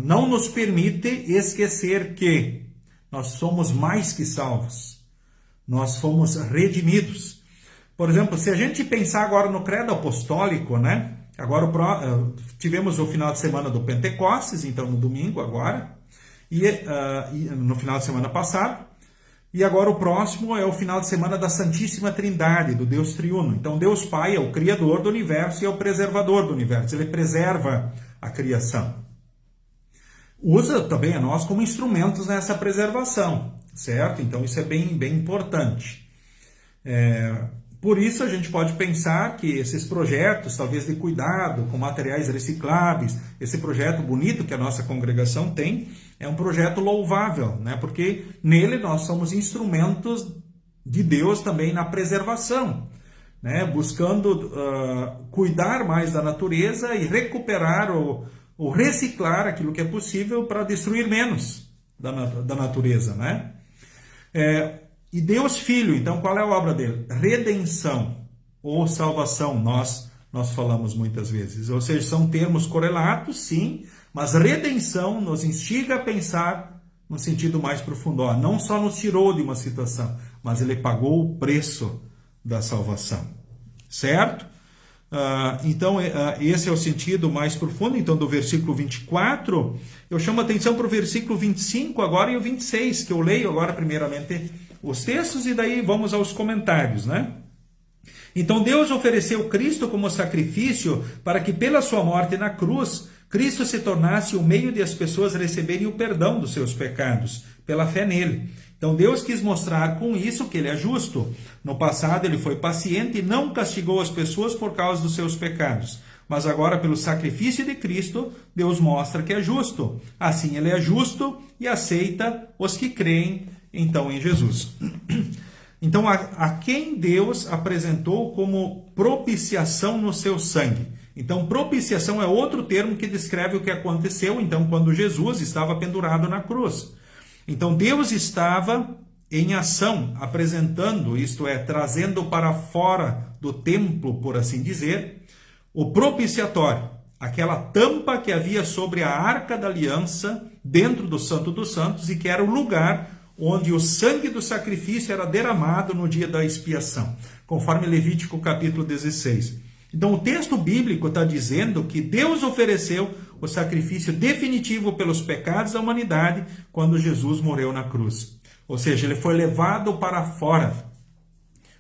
não nos permite esquecer que nós somos mais que salvos. Nós fomos redimidos. Por exemplo, se a gente pensar agora no credo apostólico, né? Agora tivemos o final de semana do Pentecostes, então no domingo agora, e no final de semana passado, e agora o próximo é o final de semana da Santíssima Trindade, do Deus Triuno. Então Deus Pai é o Criador do universo e é o preservador do universo, Ele preserva a criação. Usa também a nós como instrumentos nessa preservação, certo? Então isso é bem, bem importante. Por isso a gente pode pensar que esses projetos, talvez de cuidado com materiais recicláveis, esse projeto bonito que a nossa congregação tem, é um projeto louvável, né? Porque nele nós somos instrumentos de Deus também na preservação, né? Buscando cuidar mais da natureza e recuperar ou reciclar aquilo que é possível para destruir menos da natureza, né? E Deus Filho, então qual é a obra dele? Redenção ou salvação, nós falamos muitas vezes. Ou seja, são termos correlatos, sim, mas redenção nos instiga a pensar no sentido mais profundo. Não só nos tirou de uma situação, mas Ele pagou o preço da salvação. Certo? Então, esse é o sentido mais profundo. Então, do versículo 24, eu chamo a atenção para o versículo 25 agora e o 26, que eu leio agora primeiramente os textos e daí vamos aos comentários, né? Então Deus ofereceu Cristo como sacrifício para que pela sua morte na cruz, Cristo se tornasse o meio de as pessoas receberem o perdão dos seus pecados, pela fé nele. Então Deus quis mostrar com isso que Ele é justo. No passado Ele foi paciente e não castigou as pessoas por causa dos seus pecados. Mas agora, pelo sacrifício de Cristo, Deus mostra que é justo. Assim Ele é justo e aceita os que creem então em Jesus. Então, a quem Deus apresentou como propiciação no seu sangue. Então, propiciação é outro termo que descreve o que aconteceu, então, quando Jesus estava pendurado na cruz. Então, Deus estava em ação, apresentando, isto é, trazendo para fora do templo, por assim dizer, o propiciatório, aquela tampa que havia sobre a Arca da Aliança, dentro do Santo dos Santos, e que era o lugar onde o sangue do sacrifício era derramado no dia da expiação, conforme Levítico capítulo 16. Então o texto bíblico está dizendo que Deus ofereceu o sacrifício definitivo pelos pecados da humanidade quando Jesus morreu na cruz. Ou seja, ele foi levado para fora.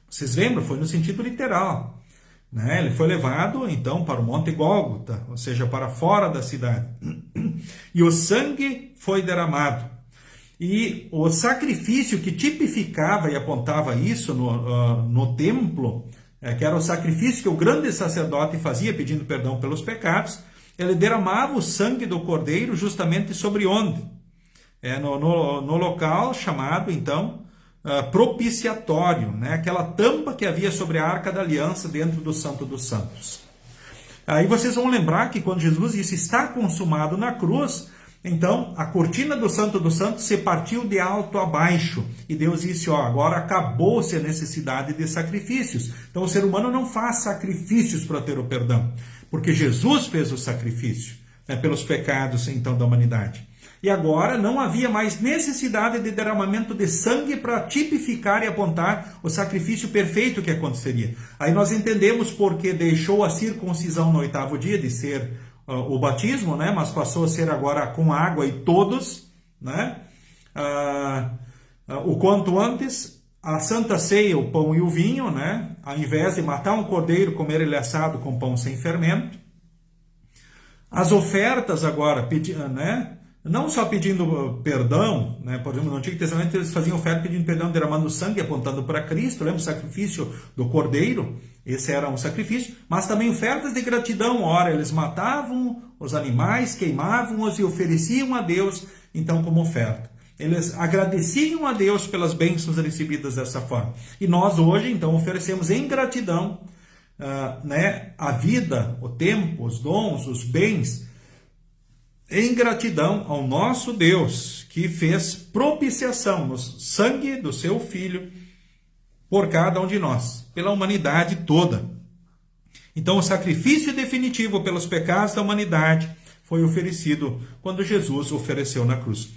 Vocês lembram? Foi no sentido literal, né? Ele foi levado então para o Monte Gólgota, ou seja, para fora da cidade. E o sangue foi derramado. E o sacrifício que tipificava e apontava isso no templo, que era o sacrifício que o grande sacerdote fazia pedindo perdão pelos pecados, ele derramava o sangue do cordeiro justamente sobre onde? No local chamado, então, propiciatório, né? Aquela tampa que havia sobre a Arca da Aliança dentro do Santo dos Santos. Aí vocês vão lembrar que quando Jesus disse está consumado na cruz, Então, a cortina do Santo dos Santos se partiu de alto a baixo. E Deus disse, agora acabou-se a necessidade de sacrifícios. Então, o ser humano não faz sacrifícios para ter o perdão. Porque Jesus fez o sacrifício, né, pelos pecados, então, da humanidade. E agora não havia mais necessidade de derramamento de sangue para tipificar e apontar o sacrifício perfeito que aconteceria. Aí nós entendemos porque deixou a circuncisão no 8º dia de ser o batismo, né? Mas passou a ser agora com água e todos, né? O quanto antes, a Santa Ceia, o pão e o vinho, né? Ao invés de matar um cordeiro, comer ele assado com pão sem fermento. As ofertas agora, né? Não só pedindo perdão, né? Por exemplo, no Antigo Testamento eles faziam oferta pedindo perdão, derramando sangue, apontando para Cristo. Lembra o sacrifício do cordeiro? Esse era um sacrifício. Mas também ofertas de gratidão. Ora, eles matavam os animais, queimavam-os e ofereciam a Deus, então, como oferta. Eles agradeciam a Deus pelas bênçãos recebidas dessa forma. E nós hoje, então, oferecemos em gratidão, né, a vida, o tempo, os dons, os bens, em gratidão ao nosso Deus, que fez propiciação no sangue do seu Filho por cada um de nós, pela humanidade toda. Então, o sacrifício definitivo pelos pecados da humanidade foi oferecido quando Jesus ofereceu na cruz.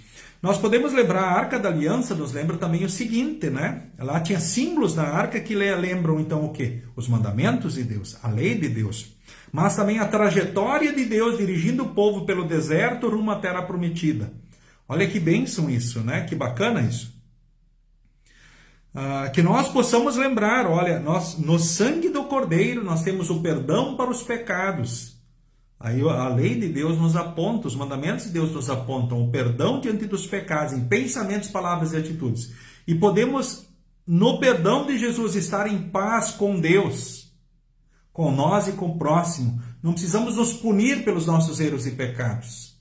Nós podemos lembrar, a Arca da Aliança nos lembra também o seguinte, né? Lá tinha símbolos na Arca que lembram então o quê? Os mandamentos de Deus, a lei de Deus. Mas também a trajetória de Deus dirigindo o povo pelo deserto rumo à terra prometida. Olha que bênção isso, né? Que bacana isso. Que nós possamos lembrar, olha, no sangue do Cordeiro nós temos o perdão para os pecados. Aí a lei de Deus nos aponta, os mandamentos de Deus nos apontam o perdão diante dos pecados, em pensamentos, palavras e atitudes. E podemos, no perdão de Jesus, estar em paz com Deus, com nós e com o próximo. Não precisamos nos punir pelos nossos erros e pecados,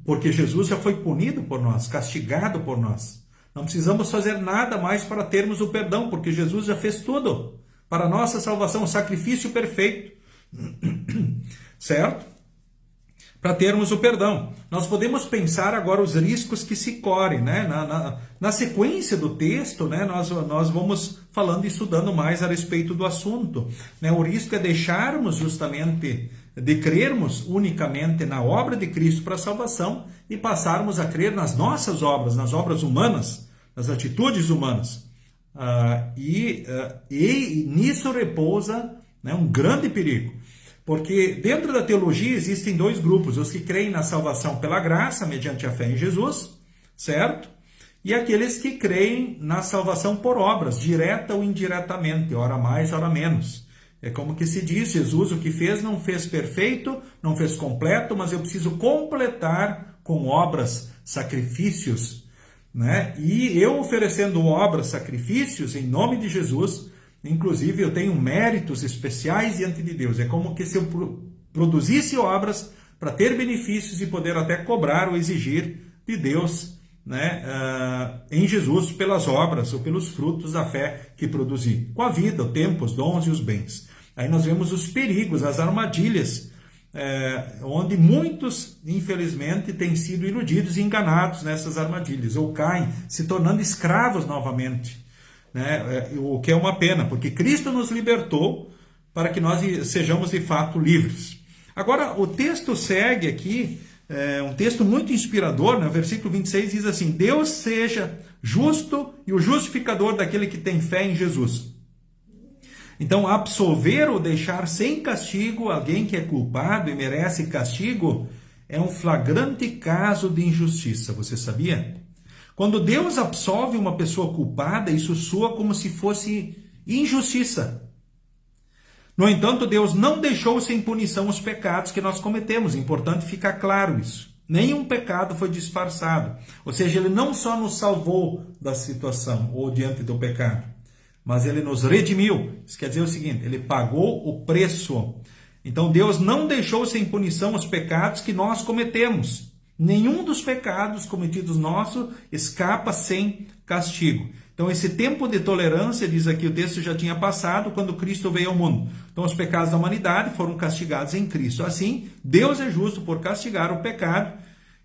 porque Jesus já foi punido por nós, castigado por nós. Não precisamos fazer nada mais para termos o perdão, porque Jesus já fez tudo para a nossa salvação, o sacrifício perfeito. Certo? Para termos o perdão. Nós podemos pensar agora os riscos que se correm, né? Na sequência do texto, né? Nós vamos falando e estudando mais a respeito do assunto, né? O risco é deixarmos justamente de crermos unicamente na obra de Cristo para a salvação e passarmos a crer nas nossas obras, nas obras humanas, nas atitudes humanas. E nisso repousa, né, um grande perigo. Porque dentro da teologia existem dois grupos, os que creem na salvação pela graça, mediante a fé em Jesus, certo? E aqueles que creem na salvação por obras, direta ou indiretamente, ora mais, ora menos. É como que se diz, Jesus o que fez não fez perfeito, não fez completo, mas eu preciso completar com obras, sacrifícios, né? E eu oferecendo obras, sacrifícios, em nome de Jesus, inclusive, eu tenho méritos especiais diante de Deus. É como que se eu produzisse obras para ter benefícios e poder até cobrar ou exigir de Deus, né, em Jesus pelas obras ou pelos frutos da fé que produzi. Com a vida, o tempo, os dons e os bens. Aí nós vemos os perigos, as armadilhas, onde muitos, infelizmente, têm sido iludidos e enganados nessas armadilhas, ou caem, se tornando escravos novamente. Né? O que é uma pena, porque Cristo nos libertou para que nós sejamos de fato livres. Agora, o texto segue aqui, um texto muito inspirador, né? O versículo 26 diz assim: Deus seja justo e o justificador daquele que tem fé em Jesus. Então, absolver ou deixar sem castigo alguém que é culpado e merece castigo é um flagrante caso de injustiça, você sabia? Quando Deus absolve uma pessoa culpada, isso soa como se fosse injustiça. No entanto, Deus não deixou sem punição os pecados que nós cometemos. É importante ficar claro isso. Nenhum pecado foi disfarçado. Ou seja, Ele não só nos salvou da situação ou diante do pecado, mas Ele nos redimiu. Isso quer dizer o seguinte, Ele pagou o preço. Então, Deus não deixou sem punição os pecados que nós cometemos. Nenhum dos pecados cometidos nossos escapa sem castigo. Então, esse tempo de tolerância, diz aqui o texto, já tinha passado quando Cristo veio ao mundo. Então, os pecados da humanidade foram castigados em Cristo. Assim, Deus é justo por castigar o pecado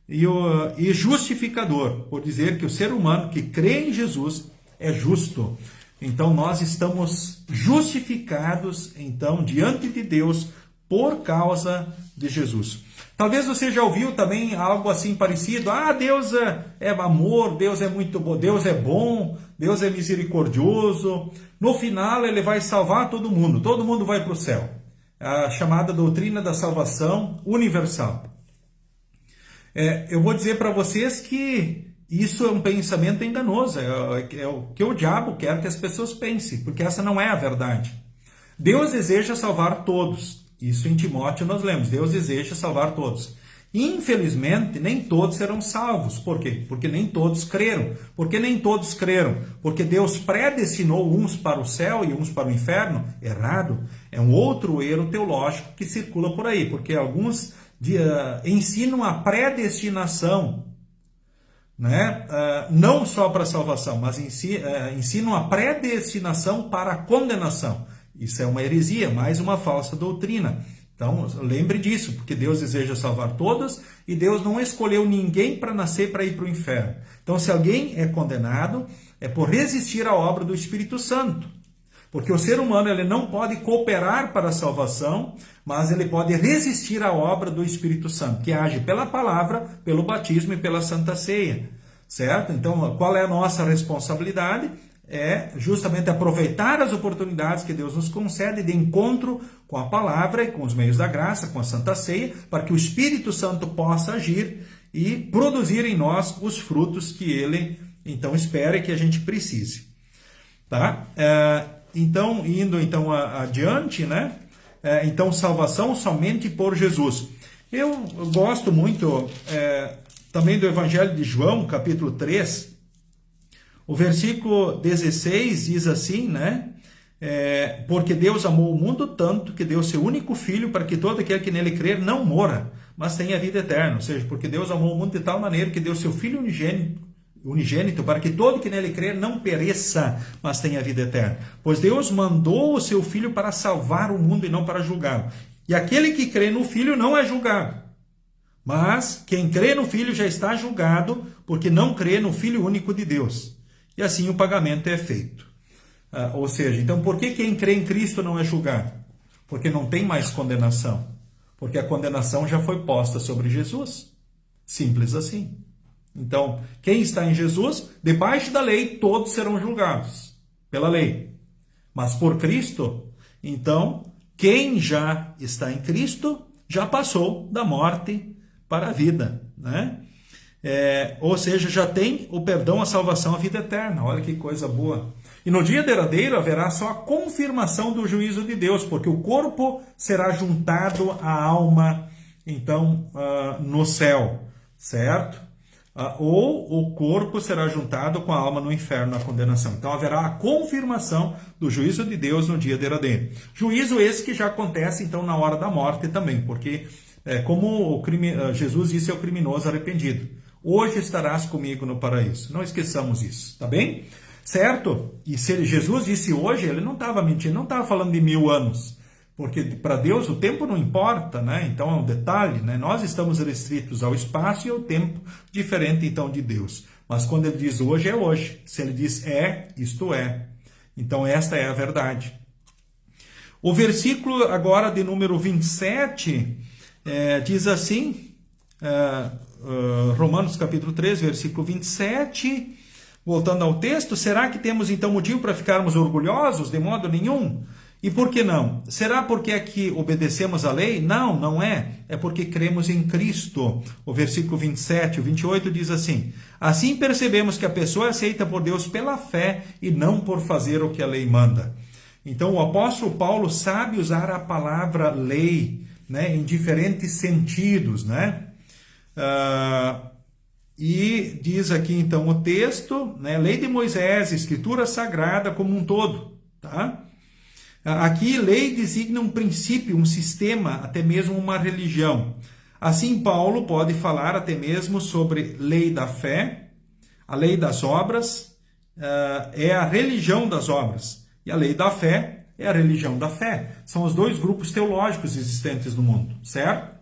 e justificador, por dizer que o ser humano que crê em Jesus é justo. Então nós estamos justificados então diante de Deus por causa de Jesus. Talvez você já ouviu também algo assim parecido. Deus é amor, Deus é muito bom, Deus é bom, Deus é misericordioso. No final ele vai salvar todo mundo vai para o céu. A chamada doutrina da salvação universal. Eu vou dizer para vocês que isso é um pensamento enganoso, é o que o diabo quer que as pessoas pensem, porque essa não é a verdade. Deus deseja salvar todos. Isso em Timóteo nós lemos, Deus deseja salvar todos. Infelizmente, nem todos serão salvos. Por quê? Porque nem todos creram. Por que nem todos creram? Porque Deus predestinou uns para o céu e uns para o inferno? Errado. É um outro erro teológico que circula por aí, porque alguns ensinam a predestinação, né? Não só para a salvação, mas ensinam a predestinação para a condenação. Isso é uma heresia, mais uma falsa doutrina. Então, lembre disso, porque Deus deseja salvar todos e Deus não escolheu ninguém para nascer para ir para o inferno. Então, se alguém é condenado, é por resistir à obra do Espírito Santo. Porque o ser humano ele não pode cooperar para a salvação, mas ele pode resistir à obra do Espírito Santo, que age pela palavra, pelo batismo e pela Santa Ceia. Certo? Então, qual é a nossa responsabilidade? É justamente aproveitar as oportunidades que Deus nos concede de encontro com a palavra e com os meios da graça, com a Santa Ceia, para que o Espírito Santo possa agir e produzir em nós os frutos que Ele, então, espera e que a gente precise. Tá? Então, indo adiante, né? Então, salvação somente por Jesus. Eu gosto muito também do Evangelho de João, capítulo 3, o versículo 16 diz assim, né? Porque Deus amou o mundo tanto que deu seu único filho para que todo aquele que nele crer não morra, mas tenha vida eterna. Ou seja, porque Deus amou o mundo de tal maneira que deu seu filho unigênito para que todo que nele crer não pereça, mas tenha vida eterna. Pois Deus mandou o seu filho para salvar o mundo e não para julgá-lo. E aquele que crê no filho não é julgado. Mas quem crê no filho já está julgado, porque não crê no filho único de Deus. E assim o pagamento é feito. Ou seja, então por que quem crê em Cristo não é julgado? Porque não tem mais condenação. Porque a condenação já foi posta sobre Jesus. Simples assim. Então, quem está em Jesus, debaixo da lei, todos serão julgados pela lei. Mas por Cristo, então, quem já está em Cristo, já passou da morte para a vida, né? Ou seja, já tem o perdão, a salvação, a vida eterna. Olha que coisa boa. E no dia derradeiro haverá só a confirmação do juízo de Deus, porque o corpo será juntado à alma, então, no céu, certo? Ou o corpo será juntado com a alma no inferno, na condenação. Então haverá a confirmação do juízo de Deus no dia derradeiro. Juízo esse que já acontece, então, na hora da morte também, porque, como Jesus disse ao criminoso arrependido, hoje estarás comigo no paraíso. Não esqueçamos isso, tá bem? Certo? E se Jesus disse hoje, ele não estava mentindo, não estava falando de 1000 anos. Porque para Deus o tempo não importa, né? Então é um detalhe, né? Nós estamos restritos ao espaço e ao tempo, diferente então de Deus. Mas quando ele diz hoje, é hoje. Se ele diz isto é. Então esta é a verdade. O versículo agora de número 27 diz assim, Romanos capítulo 3, versículo 27, voltando ao texto: será que temos então motivo para ficarmos orgulhosos? De modo nenhum. E por que não? Será porque aqui obedecemos a lei? Não, não é. É porque cremos em Cristo. O versículo 27, o 28 diz assim: assim percebemos que a pessoa é aceita por Deus pela fé e não por fazer o que a lei manda. Então o apóstolo Paulo sabe usar a palavra lei, né, em diferentes sentidos, né? E diz aqui então o texto, né, lei de Moisés, escritura sagrada como um todo, tá? Aqui, lei designa um princípio, um sistema, até mesmo uma religião. Assim, Paulo pode falar até mesmo sobre lei da fé, a lei das obras é a religião das obras, e a lei da fé é a religião da fé. São os dois grupos teológicos existentes no mundo, certo?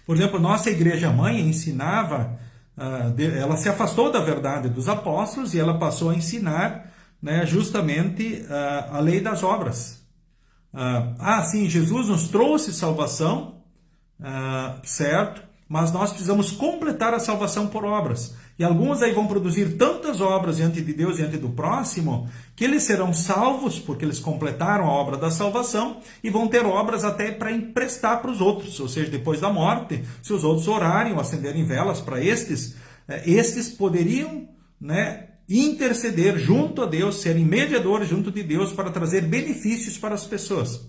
Por exemplo, nossa igreja mãe ensinava, ela se afastou da verdade dos apóstolos e ela passou a ensinar, né, justamente a lei das obras. Sim, Jesus nos trouxe salvação, certo? Mas nós precisamos completar a salvação por obras. E alguns aí vão produzir tantas obras diante de Deus, diante do próximo, que eles serão salvos porque eles completaram a obra da salvação e vão ter obras até para emprestar para os outros. Ou seja, depois da morte, se os outros orarem ou acenderem velas para estes poderiam, né, interceder junto a Deus, serem mediadores junto de Deus para trazer benefícios para as pessoas.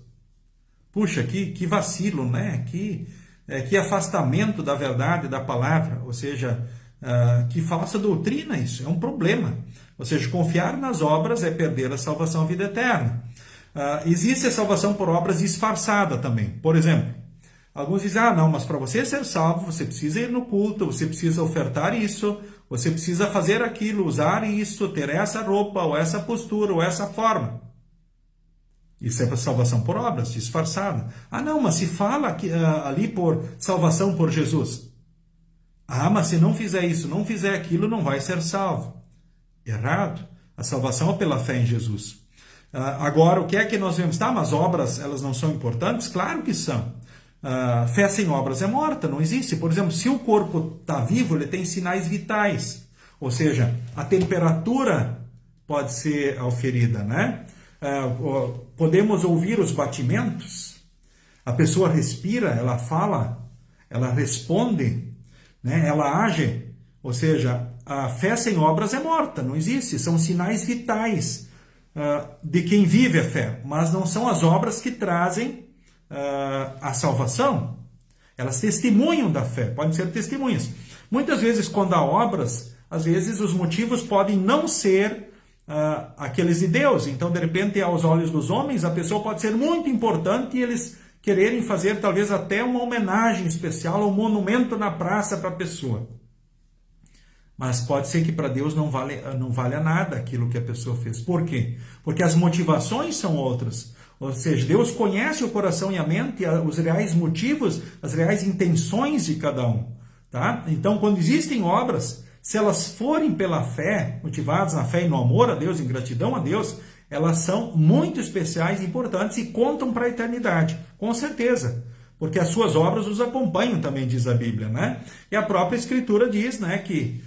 Puxa, que vacilo, né? Que afastamento da verdade, da palavra, ou seja, que falsa doutrina isso, é um problema. Ou seja, confiar nas obras é perder a salvação, a vida eterna. Existe a salvação por obras disfarçada também. Por exemplo, alguns dizem, não, mas para você ser salvo, você precisa ir no culto, você precisa ofertar isso, você precisa fazer aquilo, usar isso, ter essa roupa, ou essa postura, ou essa forma. Isso é salvação por obras, disfarçada. Não, mas se fala aqui, ali por salvação por Jesus. Mas se não fizer isso, não fizer aquilo, não vai ser salvo. Errado. A salvação é pela fé em Jesus. Agora, o que é que nós vemos? Mas obras, elas não são importantes? Claro que são. Fé sem obras é morta, não existe. Por exemplo, se o corpo está vivo, ele tem sinais vitais. Ou seja, a temperatura pode ser auferida, né? Podemos ouvir os batimentos, a pessoa respira, ela fala, ela responde, né? Ela age, ou seja, a fé sem obras é morta, não existe, são sinais vitais de quem vive a fé, mas não são as obras que trazem a salvação, elas testemunham da fé, podem ser testemunhas. Muitas vezes, quando há obras, às vezes os motivos podem não ser aqueles de Deus. Então, de repente, aos olhos dos homens, a pessoa pode ser muito importante e eles quererem fazer talvez até uma homenagem especial, um monumento na praça para a pessoa. Mas pode ser que para Deus não valha nada aquilo que a pessoa fez. Por quê? Porque as motivações são outras. Ou seja, Deus conhece o coração e a mente, os reais motivos, as reais intenções de cada um. Tá? Então, quando existem obras, se elas forem pela fé, motivadas na fé e no amor a Deus, em gratidão a Deus, elas são muito especiais, importantes e contam para a eternidade, com certeza. Porque as suas obras os acompanham também, diz a Bíblia, né? E a própria Escritura diz, né, que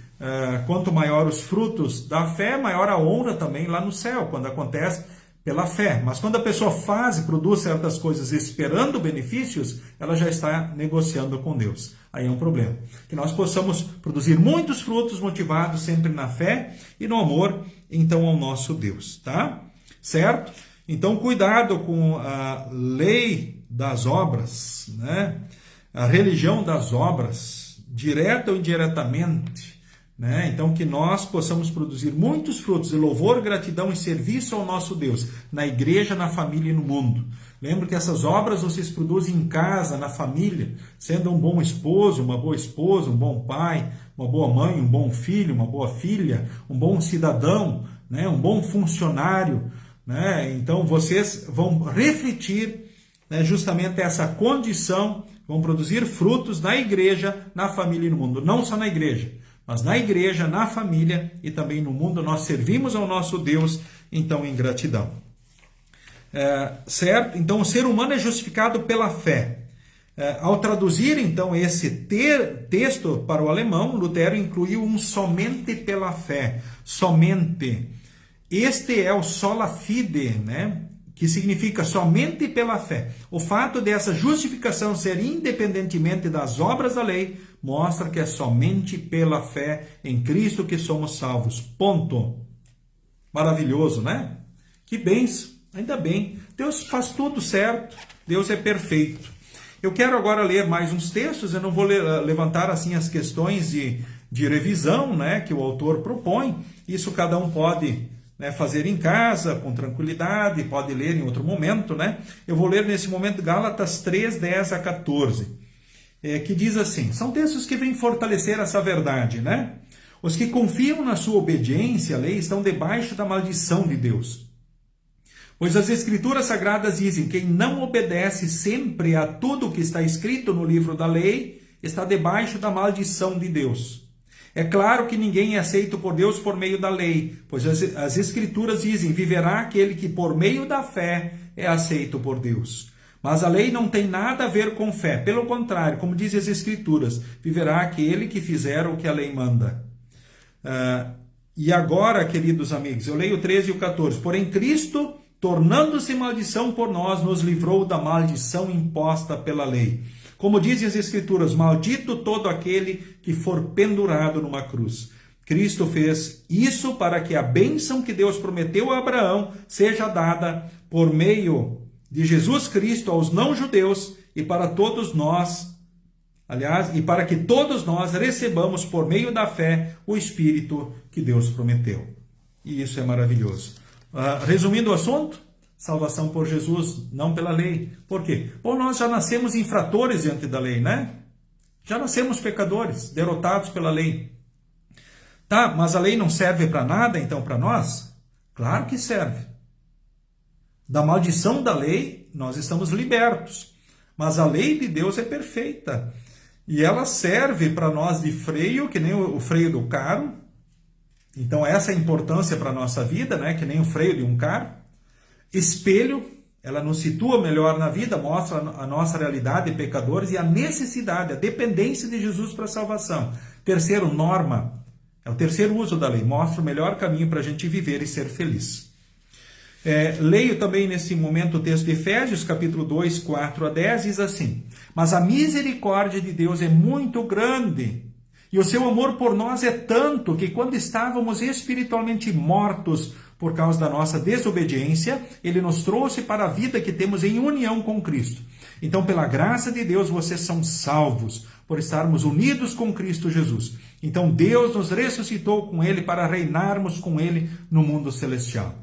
quanto maior os frutos da fé, maior a honra também lá no céu, quando acontece pela fé. Mas quando a pessoa faz e produz certas coisas esperando benefícios, ela já está negociando com Deus. Aí é um problema. Que nós possamos produzir muitos frutos motivados sempre na fé e no amor, então, ao nosso Deus, tá? Certo? Então, cuidado com a lei das obras, né? A religião das obras, direta ou indiretamente, né? Então, que nós possamos produzir muitos frutos de louvor, gratidão e serviço ao nosso Deus, na igreja, na família e no mundo. Lembra que essas obras vocês produzem em casa, na família, sendo um bom esposo, uma boa esposa, um bom pai, uma boa mãe, um bom filho, uma boa filha, um bom cidadão, né? Um bom funcionário, né? Então, vocês vão refletir, né, justamente essa condição, vão produzir frutos na igreja, na família e no mundo. Não só na igreja, mas na igreja, na família e também no mundo. Nós servimos ao nosso Deus, então, em gratidão. Certo? Então, o ser humano é justificado pela fé. Ao traduzir, então, esse texto para o alemão, Lutero incluiu um somente pela fé. Somente. Este é o sola fide, né? Que significa somente pela fé. O fato dessa justificação ser independentemente das obras da lei mostra que é somente pela fé em Cristo que somos salvos. Ponto. Maravilhoso, né? Que bênção. Ainda bem. Deus faz tudo certo. Deus é perfeito. Eu quero agora ler mais uns textos. Eu não vou levantar assim as questões de revisão, né, que o autor propõe. Isso cada um pode, né, fazer em casa, com tranquilidade, pode ler em outro momento, né? Eu vou ler nesse momento Gálatas 3, 10 a 14, que diz assim, são textos que vêm fortalecer essa verdade, né? Os que confiam na sua obediência à lei estão debaixo da maldição de Deus. Pois as Escrituras Sagradas dizem: quem não obedece sempre a tudo o que está escrito no livro da lei está debaixo da maldição de Deus. É claro que ninguém é aceito por Deus por meio da lei, pois as Escrituras dizem: viverá aquele que por meio da fé é aceito por Deus. Mas a lei não tem nada a ver com fé. Pelo contrário, como dizem as Escrituras, viverá aquele que fizer o que a lei manda. E agora, queridos amigos, eu leio o 13 e o 14. Porém, Cristo, tornando-se maldição por nós, nos livrou da maldição imposta pela lei. Como dizem as Escrituras: maldito todo aquele que for pendurado numa cruz. Cristo fez isso para que a bênção que Deus prometeu a Abraão seja dada por meio de Jesus Cristo aos não-judeus e para todos nós, aliás, e para que todos nós recebamos por meio da fé o Espírito que Deus prometeu. E isso é maravilhoso. Resumindo o assunto, salvação por Jesus, não pela lei. Por quê? Bom, nós já nascemos infratores diante da lei, né? Já nascemos pecadores, derrotados pela lei. Tá, mas a lei não serve para nada, então, para nós? Claro que serve. Da maldição da lei, nós estamos libertos. Mas a lei de Deus é perfeita. E ela serve para nós de freio, que nem o freio do carro. Então, essa é a importância para a nossa vida, né? Que nem o freio de um carro. Espelho, ela nos situa melhor na vida, mostra a nossa realidade de pecadores e a necessidade, a dependência de Jesus para a salvação. Terceiro, norma. É o terceiro uso da lei. Mostra o melhor caminho para a gente viver e ser feliz. Leio também nesse momento o texto de Efésios, capítulo 2, 4 a 10, diz assim: mas a misericórdia de Deus é muito grande, e o seu amor por nós é tanto, que quando estávamos espiritualmente mortos por causa da nossa desobediência, Ele nos trouxe para a vida que temos em união com Cristo. Então, pela graça de Deus, vocês são salvos, por estarmos unidos com Cristo Jesus. Então, Deus nos ressuscitou com Ele para reinarmos com Ele no mundo celestial.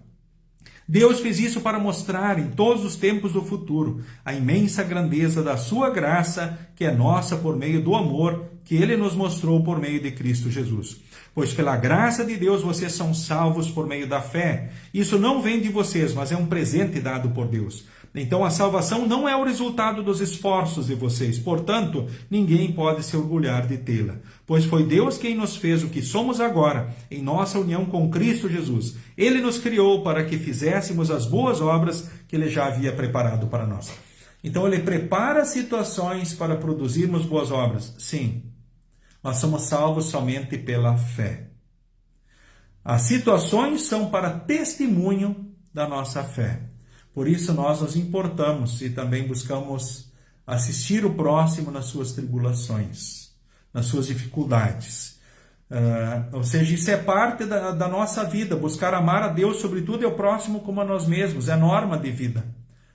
Deus fez isso para mostrar em todos os tempos do futuro a imensa grandeza da sua graça, que é nossa por meio do amor que Ele nos mostrou por meio de Cristo Jesus. Pois pela graça de Deus vocês são salvos por meio da fé. Isso não vem de vocês, mas é um presente dado por Deus. Então a salvação não é o resultado dos esforços de vocês, portanto, ninguém pode se orgulhar de tê-la. Pois foi Deus quem nos fez o que somos agora, em nossa união com Cristo Jesus. Ele nos criou para que fizéssemos as boas obras que Ele já havia preparado para nós. Então Ele prepara situações para produzirmos boas obras. Sim, nós somos salvos somente pela fé. As situações são para testemunho da nossa fé. Por isso nós nos importamos e também buscamos assistir o próximo nas suas tribulações, nas suas dificuldades. Ou seja, isso é parte da nossa vida, buscar amar a Deus sobre tudo e o próximo como a nós mesmos, é norma de vida.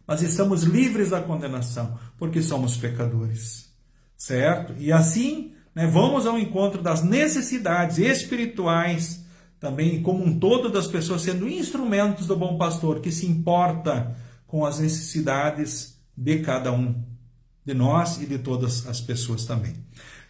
Mas estamos livres da condenação, porque somos pecadores, certo? E assim, vamos ao encontro das necessidades espirituais, também como um todo das pessoas, sendo instrumentos do bom pastor, que se importa com as necessidades de cada um de nós e de todas as pessoas também.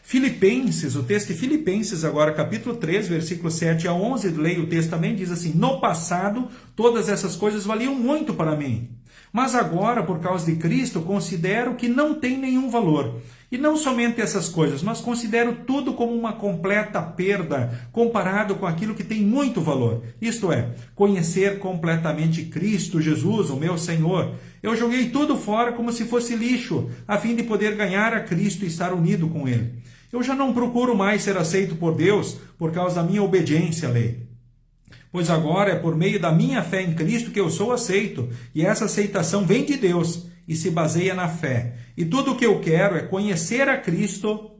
Filipenses, o texto de Filipenses agora, capítulo 3, versículo 7 a 11, leio o texto também, diz assim: no passado, todas essas coisas valiam muito para mim, mas agora, por causa de Cristo, considero que não tem nenhum valor. E não somente essas coisas, mas considero tudo como uma completa perda, comparado com aquilo que tem muito valor. Isto é, conhecer completamente Cristo Jesus, o meu Senhor. Eu joguei tudo fora como se fosse lixo, a fim de poder ganhar a Cristo e estar unido com Ele. Eu já não procuro mais ser aceito por Deus por causa da minha obediência à lei. Pois agora é por meio da minha fé em Cristo que eu sou aceito, e essa aceitação vem de Deus e se baseia na fé. E tudo o que eu quero é conhecer a Cristo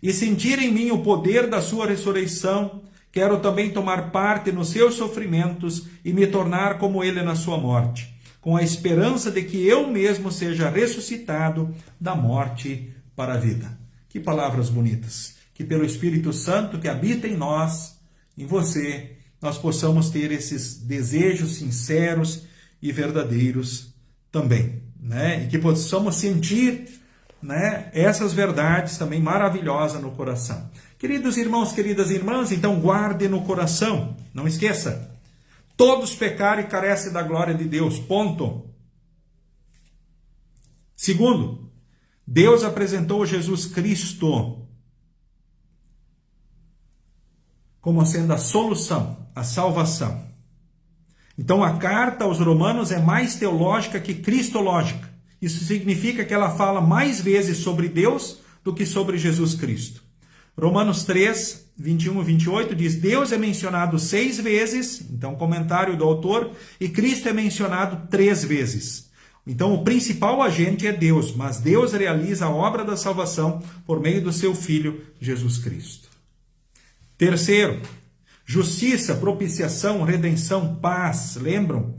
e sentir em mim o poder da sua ressurreição. Quero também tomar parte nos seus sofrimentos e me tornar como Ele na sua morte, com a esperança de que eu mesmo seja ressuscitado da morte para a vida. Que palavras bonitas! Que pelo Espírito Santo que habita em nós, em você, nós possamos ter esses desejos sinceros e verdadeiros também, e que possamos sentir, essas verdades também maravilhosas no coração. Queridos irmãos, queridas irmãs, então guarde no coração, não esqueça, Todos pecaram e carecem da glória de Deus. Ponto. Segundo, Deus apresentou Jesus Cristo como sendo a solução, a salvação. Então a carta aos Romanos é mais teológica que cristológica. Isso significa que ela fala mais vezes sobre Deus do que sobre Jesus Cristo. Romanos 3, 21 e 28 diz: Deus é mencionado 6 vezes, então comentário do autor, e Cristo é mencionado 3 vezes. Então o principal agente é Deus, mas Deus realiza a obra da salvação por meio do seu Filho, Jesus Cristo. Terceiro, justiça, propiciação, redenção, paz. Lembram?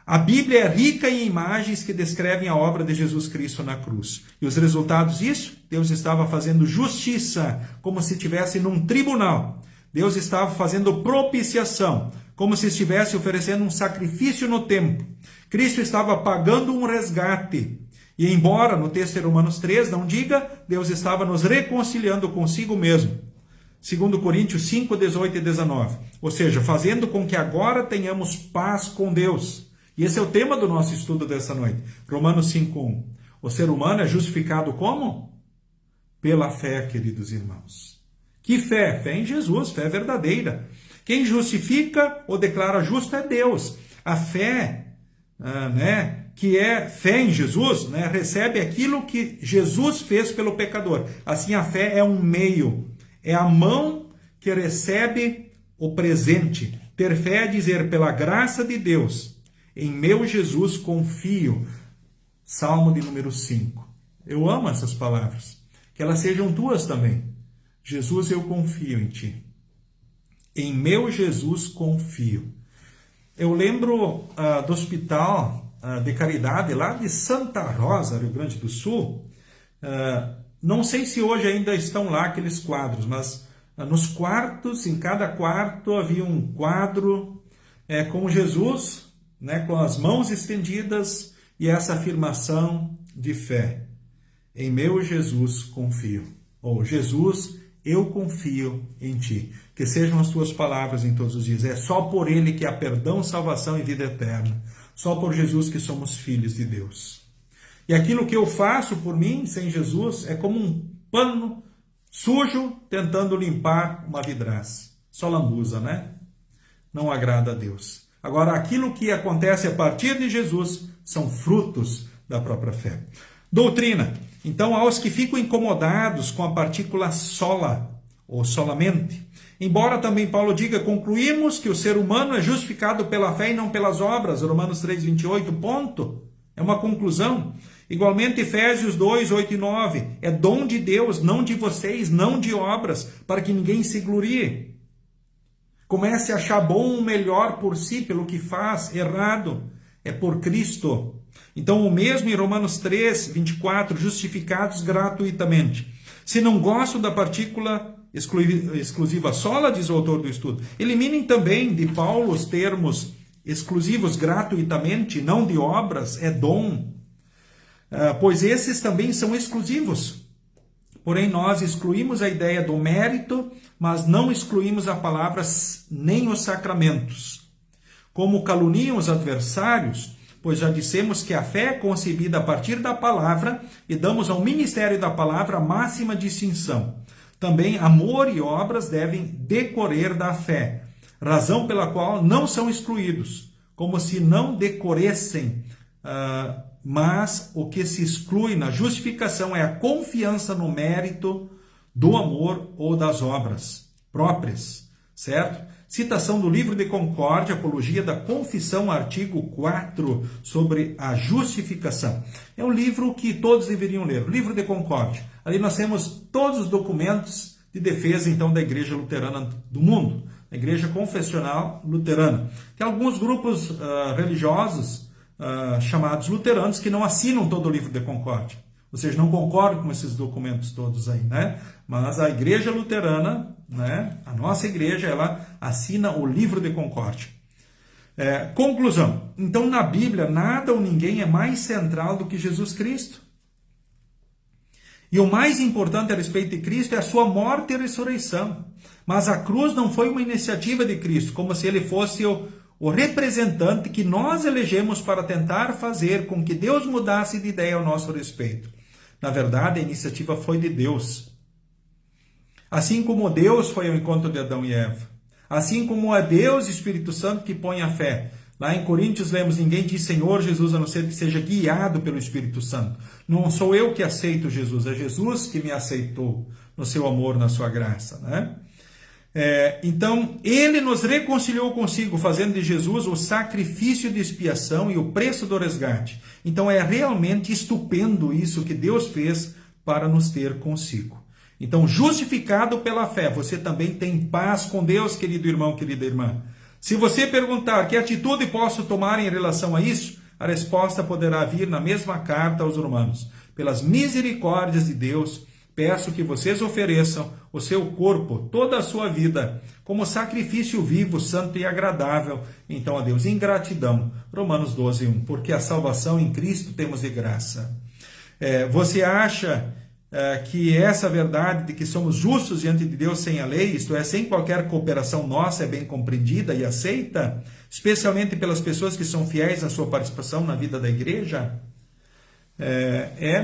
A Bíblia é rica em imagens que descrevem a obra de Jesus Cristo na cruz. E os resultados disso? Deus estava fazendo justiça, como se estivesse num tribunal. Deus estava fazendo propiciação, como se estivesse oferecendo um sacrifício no templo. Cristo estava pagando um resgate. E embora no texto de Romanos 3 não diga, Deus estava nos reconciliando consigo mesmo. 2 Coríntios 5, 18 e 19. Ou seja, fazendo com que agora tenhamos paz com Deus. E esse é o tema do nosso estudo dessa noite. Romanos 5, 1. O ser humano é justificado como? Pela fé, queridos irmãos. Que fé? Fé em Jesus, fé verdadeira. Quem justifica ou declara justo é Deus. A fé, que é fé em Jesus, recebe aquilo que Jesus fez pelo pecador. Assim, a fé é um meio, é a mão que recebe o presente. Ter fé é dizer, pela graça de Deus, em meu Jesus confio. Salmo de número 5. Eu amo essas palavras. Que elas sejam tuas também. Jesus, eu confio em ti. Em meu Jesus confio. Eu lembro do hospital de caridade lá de Santa Rosa, Rio Grande do Sul. Não sei se hoje ainda estão lá aqueles quadros, mas nos quartos, em cada quarto, havia um quadro com Jesus, com as mãos estendidas e essa afirmação de fé. Em meu Jesus confio. Ou Jesus, eu confio em ti. Que sejam as tuas palavras em todos os dias. É só por ele que há perdão, salvação e vida eterna. Só por Jesus que somos filhos de Deus. E aquilo que eu faço por mim, sem Jesus, é como um pano sujo tentando limpar uma vidraça. Só lambuza, Não agrada a Deus. Agora, aquilo que acontece a partir de Jesus são frutos da própria fé. Doutrina. Então, aos que ficam incomodados com a partícula sola, ou solamente, embora também Paulo diga, concluímos que o ser humano é justificado pela fé e não pelas obras, Romanos 3, 28, ponto. É uma conclusão. Igualmente, Efésios 2, 8 e 9, é dom de Deus, não de vocês, não de obras, para que ninguém se glorie. Comece a achar bom ou melhor por si, pelo que faz, errado. É por Cristo. Então, o mesmo em Romanos 3, 24, justificados gratuitamente. Se não gostam da partícula exclusiva sola, diz o autor do estudo, eliminem também de Paulo os termos exclusivos gratuitamente, não de obras, é dom. Pois esses também são exclusivos. Porém, nós excluímos a ideia do mérito, mas não excluímos a palavra nem os sacramentos. Como caluniam os adversários, pois já dissemos que a fé é concebida a partir da palavra e damos ao ministério da palavra a máxima distinção. Também amor e obras devem decorrer da fé, razão pela qual não são excluídos, como se não decorressem, mas o que se exclui na justificação é a confiança no mérito do amor ou das obras próprias, certo? Citação do livro de Concórdia, Apologia da Confissão, artigo 4, sobre a justificação. É um livro que todos deveriam ler, o livro de Concórdia. Ali nós temos todos os documentos de defesa, então, da Igreja Luterana do mundo, a Igreja Confessional Luterana. Tem alguns grupos religiosos chamados luteranos que não assinam todo o livro de Concórdia. Ou seja, não concordam com esses documentos todos aí, Mas a Igreja Luterana, a nossa igreja, ela assina o livro de Concórdia. Conclusão. Então, na Bíblia, nada ou ninguém é mais central do que Jesus Cristo. E o mais importante a respeito de Cristo é a sua morte e ressurreição. Mas a cruz não foi uma iniciativa de Cristo, como se ele fosse o representante que nós elegemos para tentar fazer com que Deus mudasse de ideia ao nosso respeito. Na verdade, a iniciativa foi de Deus. Assim como Deus foi ao encontro de Adão e Eva. Assim como é Deus e Espírito Santo que põe a fé. Lá em Coríntios lemos, ninguém diz Senhor Jesus, a não ser que seja guiado pelo Espírito Santo. Não sou eu que aceito Jesus, é Jesus que me aceitou no seu amor, na sua graça, né? Então, ele nos reconciliou consigo, fazendo de Jesus o sacrifício de expiação e o preço do resgate. Então, é realmente estupendo isso que Deus fez para nos ter consigo. Então, justificado pela fé, você também tem paz com Deus, querido irmão, querida irmã. Se você perguntar que atitude posso tomar em relação a isso, a resposta poderá vir na mesma carta aos Romanos. Pelas misericórdias de Deus, peço que vocês ofereçam o seu corpo, toda a sua vida, como sacrifício vivo, santo e agradável, então a Deus, em gratidão. Romanos 12, 1. Porque a salvação em Cristo temos de graça. Você acha que essa verdade de que somos justos diante de Deus sem a lei, isto é, sem qualquer cooperação nossa, é bem compreendida e aceita, especialmente pelas pessoas que são fiéis na sua participação na vida da igreja?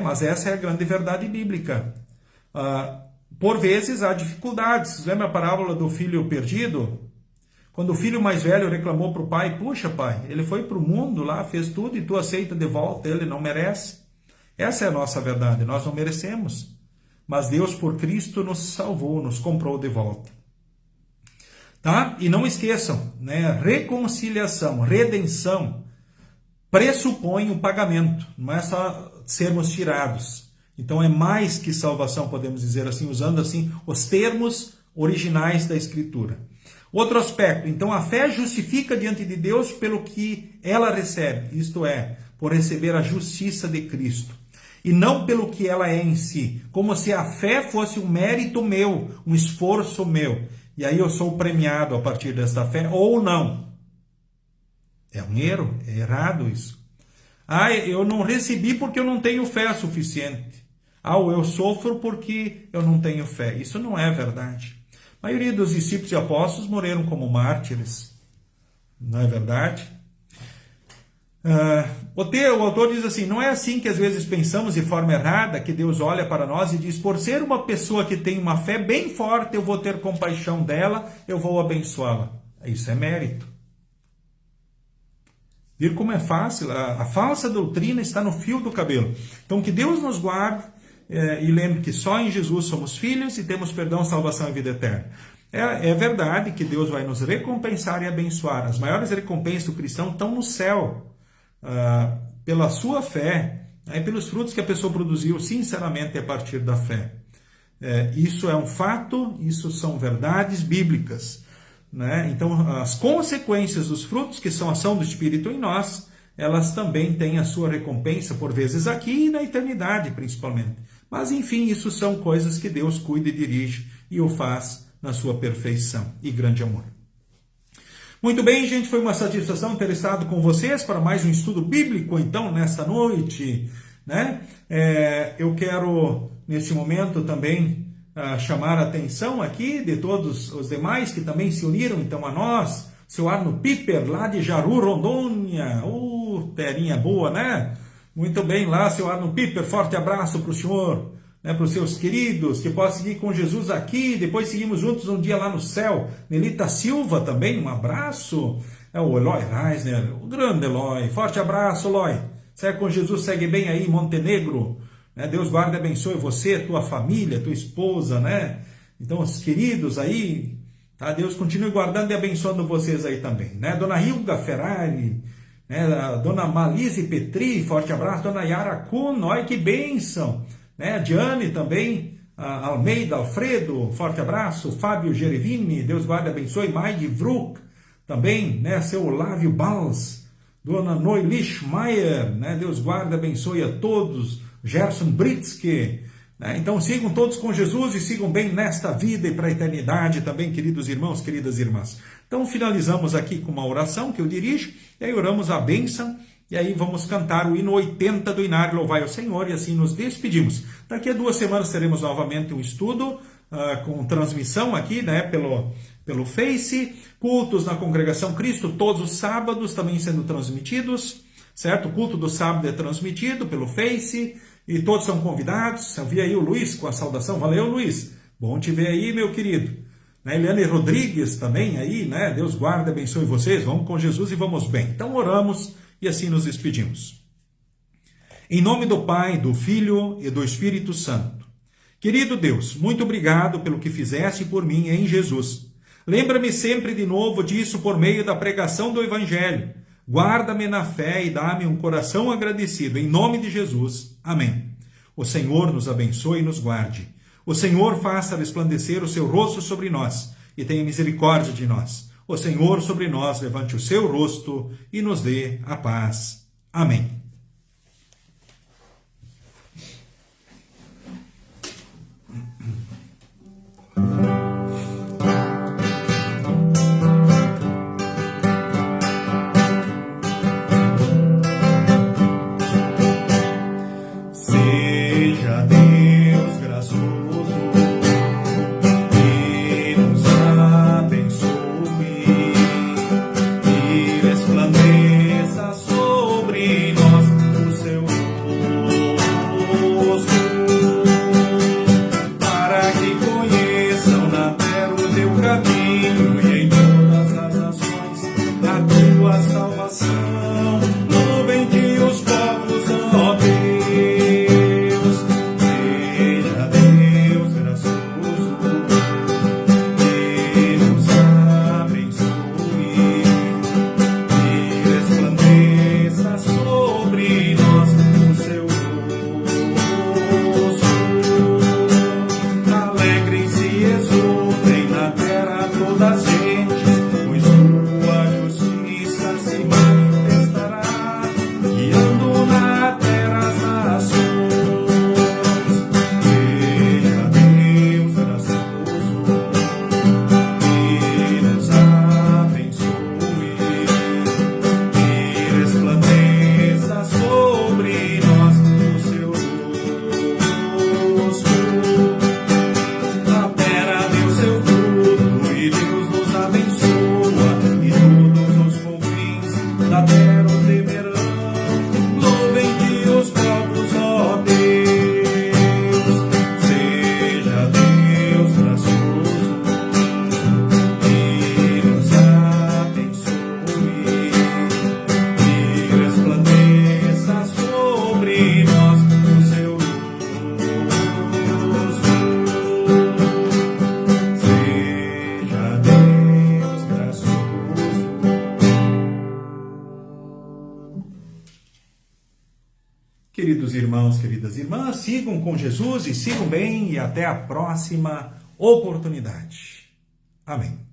Mas essa é a grande verdade bíblica. Por vezes há dificuldades. Lembra a parábola do filho perdido? Quando o filho mais velho reclamou para o pai, puxa pai, ele foi para o mundo lá, fez tudo e tu aceita de volta, ele não merece. Essa é a nossa verdade, nós não merecemos. Mas Deus por Cristo nos salvou, nos comprou de volta. Tá? E não esqueçam, né? Reconciliação, redenção, pressupõe o pagamento, não é só sermos tirados. Então é mais que salvação, podemos dizer assim, usando assim os termos originais da Escritura. Outro aspecto, então a fé justifica diante de Deus pelo que ela recebe, isto é, por receber a justiça de Cristo. E não pelo que ela é em si, como se a fé fosse um mérito meu, um esforço meu. E aí eu sou premiado a partir desta fé, ou não. É um erro, é errado isso. Eu não recebi porque eu não tenho fé suficiente. Ou eu sofro porque eu não tenho fé. Isso não é verdade. A maioria dos discípulos e apóstolos morreram como mártires. Não é verdade? O autor diz assim, não é assim que às vezes pensamos de forma errada, que Deus olha para nós e diz, por ser uma pessoa que tem uma fé bem forte, eu vou ter compaixão dela, eu vou abençoá-la. Isso é mérito. Ver como é fácil, a falsa doutrina está no fio do cabelo. Então que Deus nos guarde e lembre que só em Jesus somos filhos e temos perdão, salvação e vida eterna. É verdade que Deus vai nos recompensar e abençoar. As maiores recompensas do cristão estão no céu. Pela sua fé, pelos frutos que a pessoa produziu, sinceramente, a partir da fé. Isso é um fato, isso são verdades bíblicas. Né? Então, as consequências dos frutos, que são a ação do Espírito em nós, elas também têm a sua recompensa, por vezes aqui e na eternidade, principalmente. Mas, enfim, isso são coisas que Deus cuida e dirige e o faz na sua perfeição e grande amor. Muito bem, gente, foi uma satisfação ter estado com vocês para mais um estudo bíblico, então, nesta noite, né? Eu quero, neste momento, também chamar a atenção aqui de todos os demais que também se uniram, então, a nós, seu Arno Piper, lá de Jaru, Rondônia, terrinha boa, né? Muito bem, lá, seu Arno Piper, forte abraço para o senhor, né, para os seus queridos, que possam seguir com Jesus aqui, depois seguimos juntos um dia lá no céu. Nelita Silva também, um abraço. O Eloy Reisner, o grande Eloy, forte abraço, Eloy. Segue com Jesus, segue bem aí, Montenegro. Né? Deus guarde e abençoe você, tua família, tua esposa, né? Então, os queridos aí, tá? Deus continue guardando e abençoando vocês aí também, né? Dona Hilda Ferrari, né? Dona Malise Petri, forte abraço. Dona Yara Kuhn, olha que bênção. A Diane também, a Almeida Alfredo, forte abraço. Fábio Gerevini, Deus guarde e abençoe. Maide Vruk também, né? Seu Olávio Bals, Dona Noelich Maier, né? Deus guarde e abençoe a todos. Gerson Britsky, né? Então sigam todos com Jesus e sigam bem nesta vida e para a eternidade também, queridos irmãos, queridas irmãs. Então finalizamos aqui com uma oração que eu dirijo, e aí oramos a bênção. E aí vamos cantar o hino 80 do Inário, Louvai ao Senhor, e assim nos despedimos. Daqui a 2 semanas teremos novamente um estudo com transmissão aqui, né, pelo Face, cultos na Congregação Cristo todos os sábados também sendo transmitidos, certo? O culto do sábado é transmitido pelo Face e todos são convidados. Eu vi aí o Luiz com a saudação. Valeu, Luiz. Bom te ver aí, meu querido. Eliane Rodrigues também aí, né? Deus guarde e abençoe vocês. Vamos com Jesus e vamos bem. Então oramos e assim nos despedimos. Em nome do Pai, do Filho e do Espírito Santo. Querido Deus, muito obrigado pelo que fizeste por mim em Jesus. Lembra-me sempre de novo disso por meio da pregação do Evangelho. Guarda-me na fé e dá-me um coração agradecido. Em nome de Jesus. Amém. O Senhor nos abençoe e nos guarde. O Senhor faça resplandecer o seu rosto sobre nós e tenha misericórdia de nós. O Senhor sobre nós levante o seu rosto e nos dê a paz. Amém. Seja Deus gracioso e nos abençoe e resplandeça sobre nós o seu rosto, para que conheçam na terra o teu caminho e em todas as nações a tua salvação. Louvem-te os povos, ó Deus. Queridos irmãos, queridas irmãs, sigam com Jesus e sigam bem e até a próxima oportunidade. Amém.